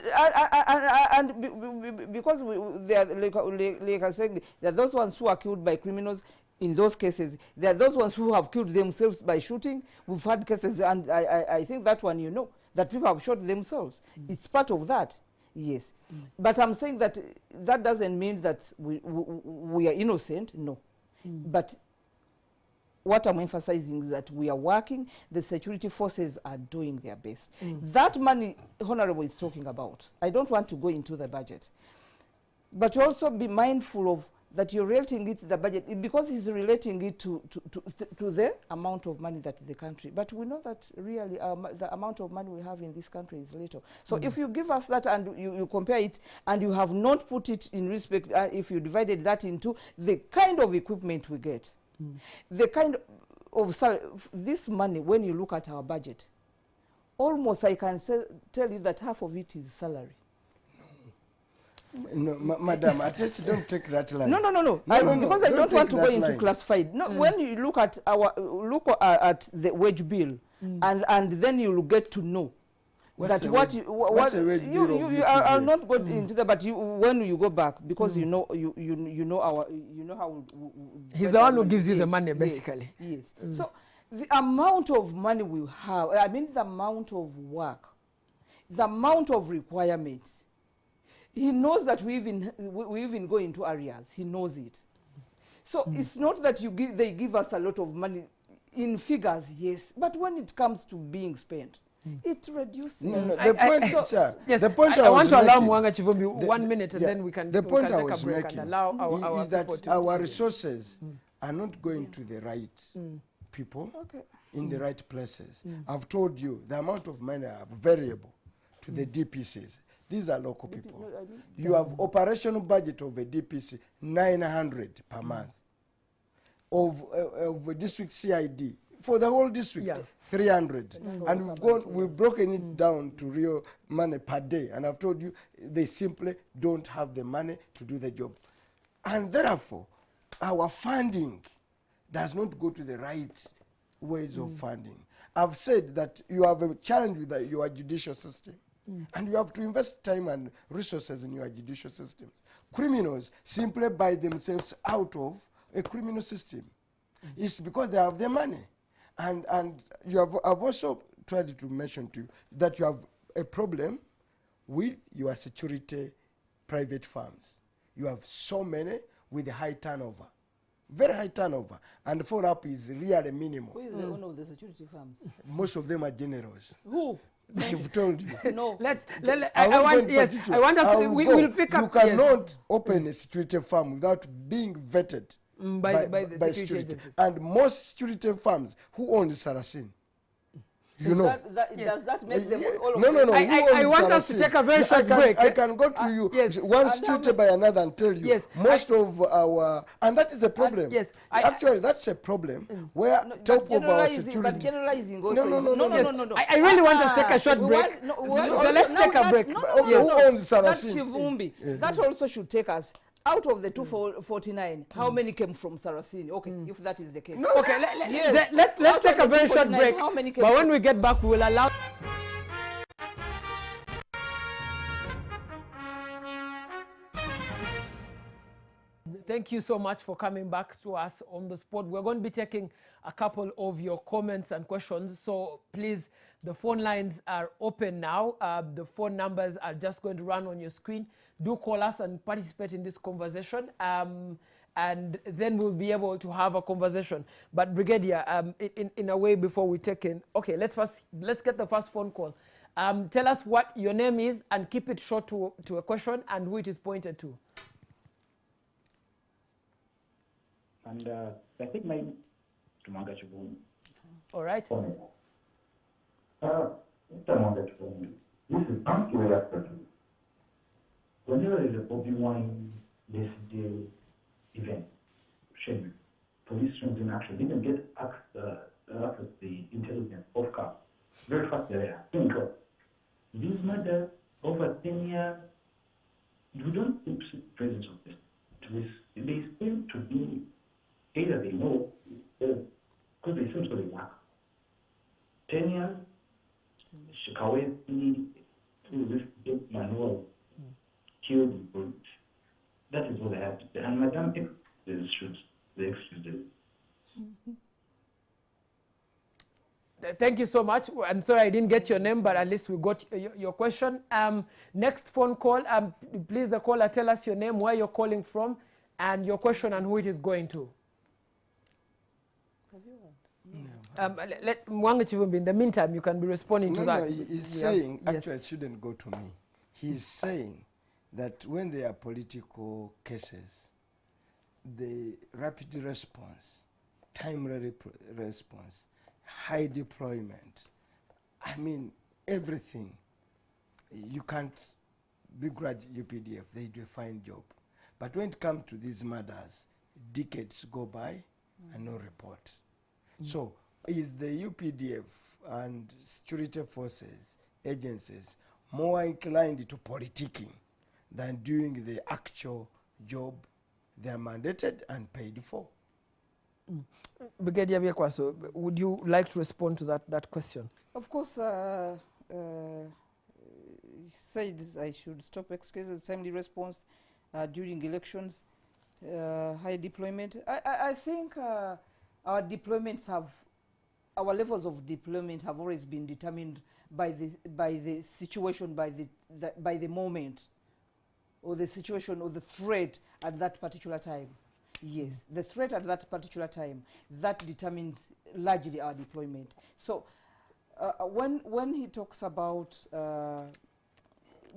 because they are, like I said, there are those ones who are killed by criminals. In those cases, there are those ones who have killed themselves by shooting. We've had cases, and I think that one, you know, that people have shot themselves. It's part of that, yes. But I'm saying that that doesn't mean that we are innocent, no. But what I'm emphasizing is that we are working, the security forces are doing their best. That money Honorable is talking about, I don't want to go into the budget, but also be mindful of that you're relating it to the budget because he's relating it to the amount of money that the country. But we know that really the amount of money we have in this country is little. So if you give us that and you compare it and you have not put it in respect, if you divided that into the kind of equipment we get, the kind of this money, when you look at our budget, almost I can tell you that half of it is salary. No, madam, at least don't take that line. No. Because I don't want to go into classified. No, when you look at at the wage bill, and then you will get to know that I'll not go into that. But when you go back, because you know how he's the one who gives you the money, basically. Yes. So the amount of money we have, I mean, the amount of work, the amount of requirements. He knows that we even go into areas. He knows it. So it's not that they give us a lot of money in figures, yes, but when it comes to being spent, it reduces. The point I want to allow Mwanga Chivumbi 1 minute, and then we can take a break and allow our people to. Our resources are not going to the right people in the right places. I've told you the amount of money are variable to the DPCs. These are local people. You have operational budget of a DPC 900 per month, of a district CID for the whole district 300, and we've broken it down to real money per day. And I've told you they simply don't have the money to do the job, and therefore our funding does not go to the right ways of funding. I've said that you have a challenge with your judicial system. And you have to invest time and resources in your judicial systems. Criminals simply buy themselves out of a criminal system. It's because they have the money. And I've also tried to mention to you that you have a problem with your security private firms. You have so many with high turnover. Very high turnover. And the follow-up is really minimal. Who is the owner of the security firms? Most of them are generals. Who? I've told you. No. I want us to, we will pick up. You cannot open a security firm without being vetted by the security agencies. And most security firms who own Saracen, you know. Does that make them all of them? No. I want us to take a very short break. I can go to you one security by another and tell you most of our, and that is a problem. Actually, that's a problem where top of our security. But generalizing also no. I really want us to take a short break. So let's take a break. Who owns Saracen? That Chivumbi, that also should take us. Out of the 249, how many came from Saracen? Okay, if that is the case. No, okay, let's take a very short break. But when we get back, we will allow. Thank you so much for coming back to us on the spot. We're going to be taking a couple of your comments and questions. So please, the phone lines are open now. The phone numbers are just going to run on your screen. Do call us and participate in this conversation. And then we'll be able to have a conversation. But Brigadier, in a way, before we take in, okay, let's get the first phone call. Tell us what your name is and keep it short to a question and who it is pointed to. And I think my to Mwanga Chivumbi. All right. Mr. Mwanga Chivumbi, this is anti-reactive. Whenever there is a Bobby Wine yesterday event, schedule, police streams in action, they can get access to the intelligence of cars. Very fast there. Think of these matters over 10 years, we don't see presence of this. They seem to be either they know, because they seem to be work. 10 years, Shikawezi, through this big manual, killed the bullet. That is what I have to say. And Madam, the excuse. Thank you so much. I'm sorry I didn't get your name, but at least we got your question. Next phone call, please the caller tell us your name, where you're calling from, and your question and who it is going to. Let Mwanga Chivumbi, in the meantime, you can be responding to that. No, he's saying, actually it shouldn't go to me. He's saying that when there are political cases, the rapid response, timely response, high deployment, I mean, everything. You can't begrudge UPDF, they do a fine job. But when it comes to these murders, decades go by and no report. So is the UPDF and security forces, agencies, more inclined to politicking than doing the actual job they are mandated and paid for? Brigadier Byekwaso, would you like to respond to that question? Of course, he said I should stop excuses, timely response during elections, high deployment. I think our deployments have, our levels of deployment have always been determined by the situation, by the moment, or the situation or the threat at that particular time. Yes, the threat at that particular time, that determines largely our deployment. So when he talks about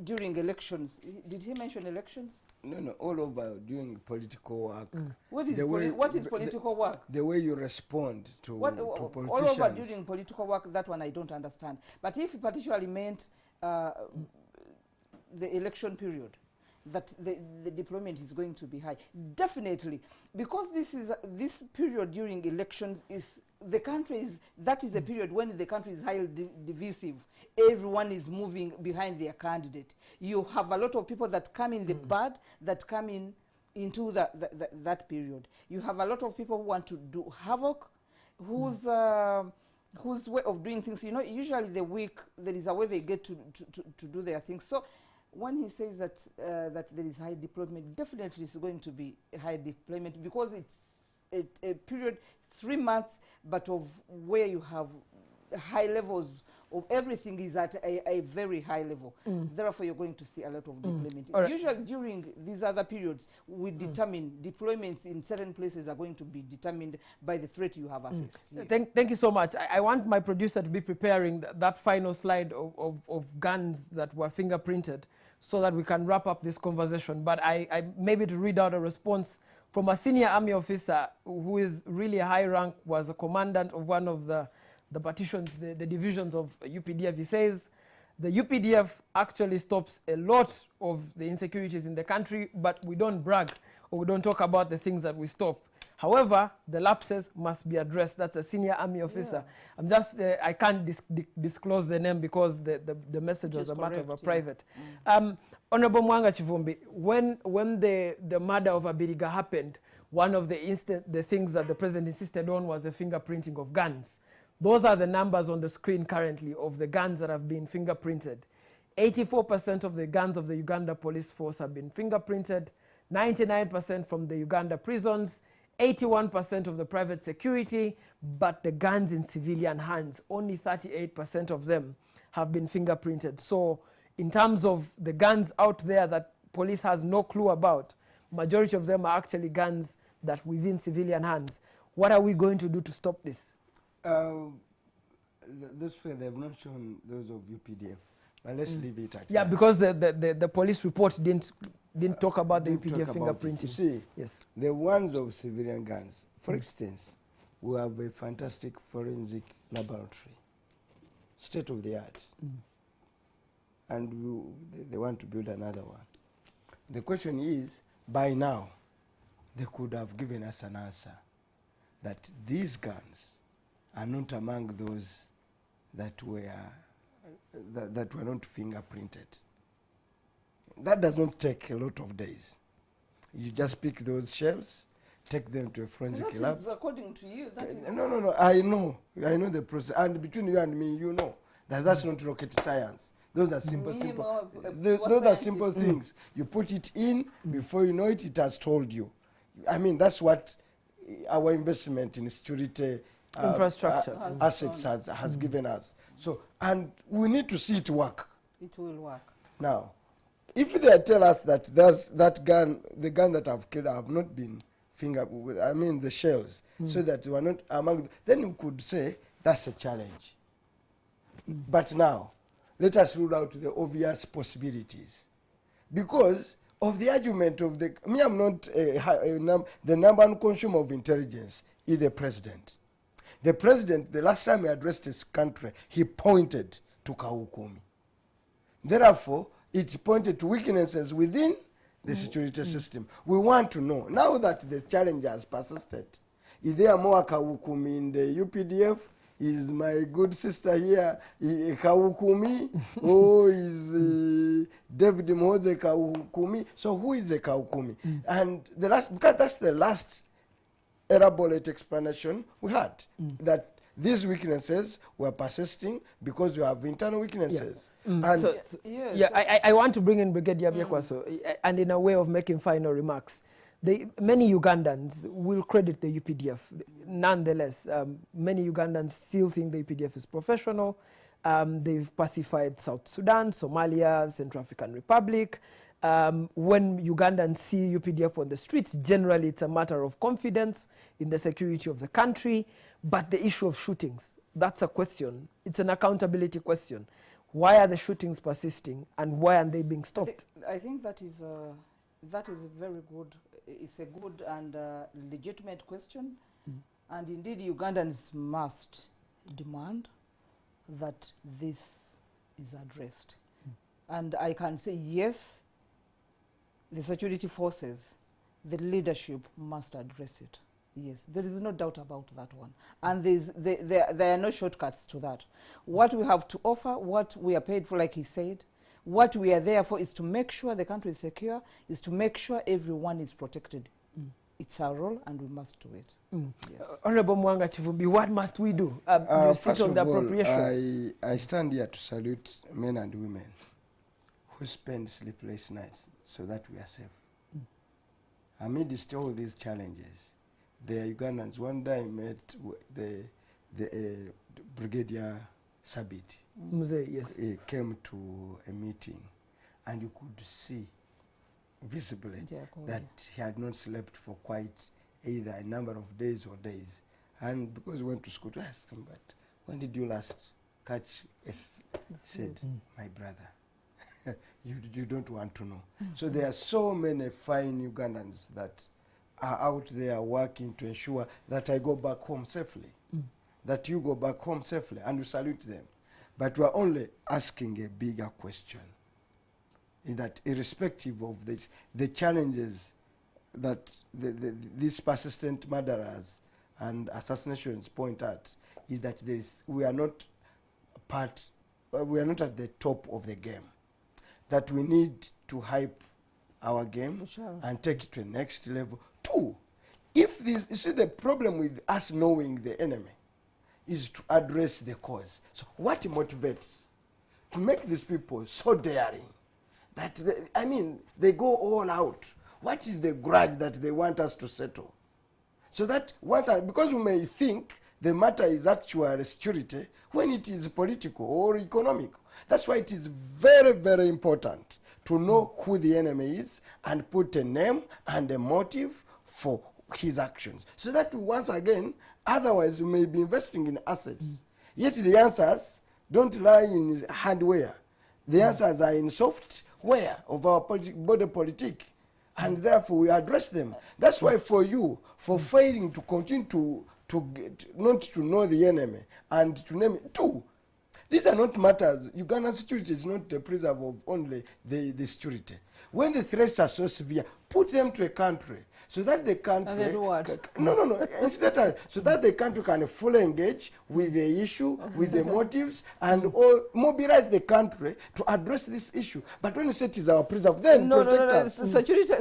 during elections, did he mention elections? No, all over doing political work. What is political work? The way you respond to politicians. All over during political work, that one I don't understand. But if he particularly meant the election period, that the deployment is going to be high, definitely, because this period during elections is the country is that is a period when the country is highly divisive. Everyone is moving behind their candidate. You have a lot of people that come in the bad, that come into that period. You have a lot of people who want to do havoc, whose way of doing things, you know, usually the weak, there is a way they get to do their things. So when he says that that there is high deployment, definitely it's going to be high deployment, because it's a period, 3 months, but of where you have high levels of everything is at a very high level. Therefore, you're going to see a lot of deployment. Right. Usually during these other periods, we determine deployments in certain places are going to be determined by the threat you have assessed. Yes. Thank you so much. I want my producer to be preparing that final slide of guns that were fingerprinted so that we can wrap up this conversation. But I maybe to read out a response from a senior army officer who is really a high rank, was a commandant of one of the partitions, the divisions of UPDF. He says the UPDF actually stops a lot of the insecurities in the country, but we don't brag or we don't talk about the things that we stop. However, the lapses must be addressed. That's a senior army officer. Yeah. I'm just, I can't disclose the name because the message was a matter of a private. Honorable Mwanga Chivumbi, when the murder of Abiriga happened, one of the things that the president insisted on was the fingerprinting of guns. Those are the numbers on the screen currently of the guns that have been fingerprinted. 84% of the guns of the Uganda police force have been fingerprinted, 99% from the Uganda prisons, 81% of the private security, but the guns in civilian hands, only 38% of them have been fingerprinted. So in terms of the guns out there that police has no clue about, majority of them are actually guns that within civilian hands. What are we going to do to stop this? This way they have not shown those of UPDF, but let's leave it at that. Because the police report didn't talk about the UPDF fingerprinting. You see, yes, the ones of civilian guns. For instance, we have a fantastic forensic laboratory, state of the art, and they want to build another one. The question is, by now, they could have given us an answer that these guns are not among those that were not fingerprinted. That does not take a lot of days. You just pick those shells, take them to a forensic lab. Is according to you. That is no. I know the process. And between you and me, you know that that's not rocket science. Those are simple those are simple things. You put it in, before you know it, it has told you. I mean, that's what our investment in security infrastructure assets has given us. So, and we need to see it work. It will work. Now, if they tell us that the gun that I've killed have not been fingerprinted, I mean the shells, so that they were not among, then you could say that's a challenge. But now, let us rule out the obvious possibilities. Because of the argument of the, me, I'm not the number one consumer of intelligence is the president. The president, the last time he addressed his country, he pointed to Kawukumi. Therefore, it pointed to weaknesses within the security system. We want to know, now that the challenge has persisted, is there more Kawukumi in the UPDF? Is my good sister here Kawukumi? Or is David Moze Kawukumi? So who is the Kawukumi? And the last, because that's the last elaborate explanation we had, that these weaknesses were persisting because we have internal weaknesses. And Yes. Yeah, I want to bring in Brigadier Byekwaso, and in a way of making final remarks. Many Ugandans will credit the UPDF. Nonetheless, many Ugandans still think the UPDF is professional. They've pacified South Sudan, Somalia, Central African Republic. When Ugandans see UPDF on the streets, generally it's a matter of confidence in the security of the country. But the issue of shootings, that's a question. It's an accountability question. Why are the shootings persisting, and why aren't they being stopped? I think that is very good. It's a good and legitimate question. And indeed, Ugandans must demand that this is addressed. And I can say, yes, the security forces, the leadership must address it. Yes, there is no doubt about that one. And there are no shortcuts to that. What we have to offer, what we are paid for, like he said, what we are there for is to make sure the country is secure, is to make sure everyone is protected. It's our role, and we must do it. Yes. Honorable Mwanga Chivumbi, what must we do? You sit on the appropriation. I stand here to salute men and women who spend sleepless nights so that we are safe. Amidst all these challenges, the Ugandans, one day I met the Brigadier Sabit. Yes. He came to a meeting, and you could see visibly that he had not slept for quite either a number of days or days. And because we went to school, to ask him, but when did you last catch a said, my brother, you don't want to know. So there are so many fine Ugandans that are out there working to ensure that I go back home safely, that you go back home safely, and we salute them. But we're only asking a bigger question, in that irrespective of this, the challenges that these persistent murderers and assassinations point at, is that we are not at the top of the game, that we need to hype our game and take it to the next level. Two, if this, you see, the problem with us knowing the enemy is to address the cause. So what motivates to make these people so daring that they go all out? What is the grudge that they want us to settle? So that because we may think the matter is actually security when it is political or economic. That's why it is very, very important to know who the enemy is and put a name and a motive for his actions. So that once again, otherwise we may be investing in assets. Yet the answers don't lie in hardware. The answers are in software of our body politic. And therefore we address them. That's why for you, for failing to continue to not to know the enemy and to name it. Two, these are not matters. Ugandan security is not the preserve of only the security. When the threats are so severe, put them to a country so that the country... And then what? No. Incidentally, so that the country can fully engage with the issue, with the motives, and mobilize the country to address this issue. But when you say it is our preserve, then protect us. Security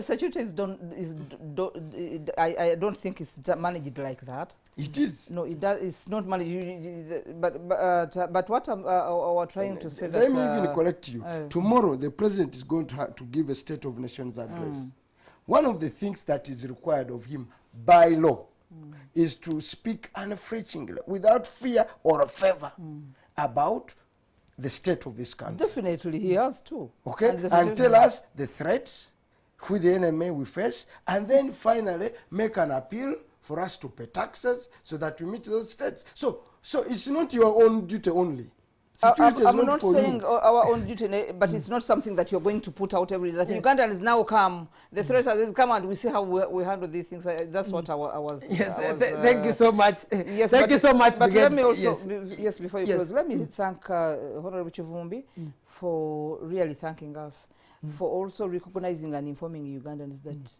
I don't think it's managed like that. It is. No, it's not managed. But what I'm trying to say, let me even correct you. Tomorrow, the president is going to have to give a State of Nations address. One of the things that is required of him by law is to speak unflinchingly, without fear or favor, about the state of this country. Definitely, he has to. Okay, and tell us the threats, who the enemy we face, and then finally make an appeal for us to pay taxes so that we meet those states. So it's not your own duty only. Security is I'm not not for saying you. our own duty, but it's not something that you're going to put out every day. That Ugandans now come, the threats are come and we see how we handle these things. That's what I was. Yes, I was, thank you so much. Yes, thank you so much. But let me also, yes, before you yes. close, let me thank Honorable Chivumbi for really thanking us, for also recognizing and informing Ugandans that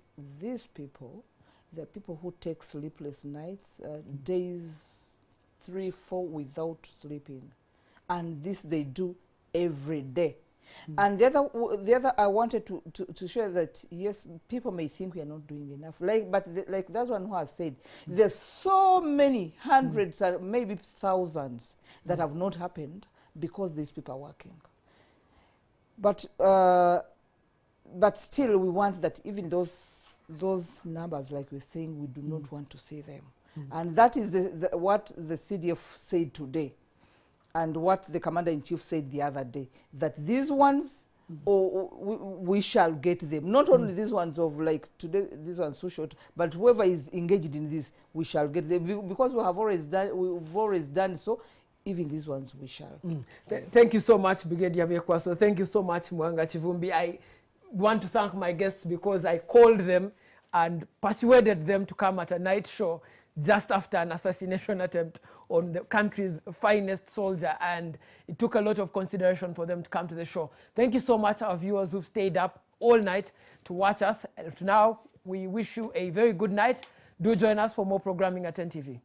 these people, the people who take sleepless nights, days 3, 4 without sleeping, and this they do every day. And the other I wanted to show that yes, people may think we are not doing enough, but like that one who has said, there's so many hundreds and maybe thousands that have not happened because these people are working. But still we want that even those numbers, like we're saying, we do not want to see them. And that is what the CDF said today, and what the Commander-in-Chief said the other day, that these ones, we shall get them. Not only these ones of like today, these ones so short, but whoever is engaged in this, we shall get them. Because we've always done so, even these ones we shall. Thank you so much, Brigadier Byekwaso. Thank you so much, Mwanga Chivumbi. I want to thank my guests because I called them and persuaded them to come at a night show just after an assassination attempt on the country's finest soldier, and it took a lot of consideration for them to come to the show. Thank you so much, our viewers who've stayed up all night to watch us. And now, we wish you a very good night. Do join us for more programming at NTV.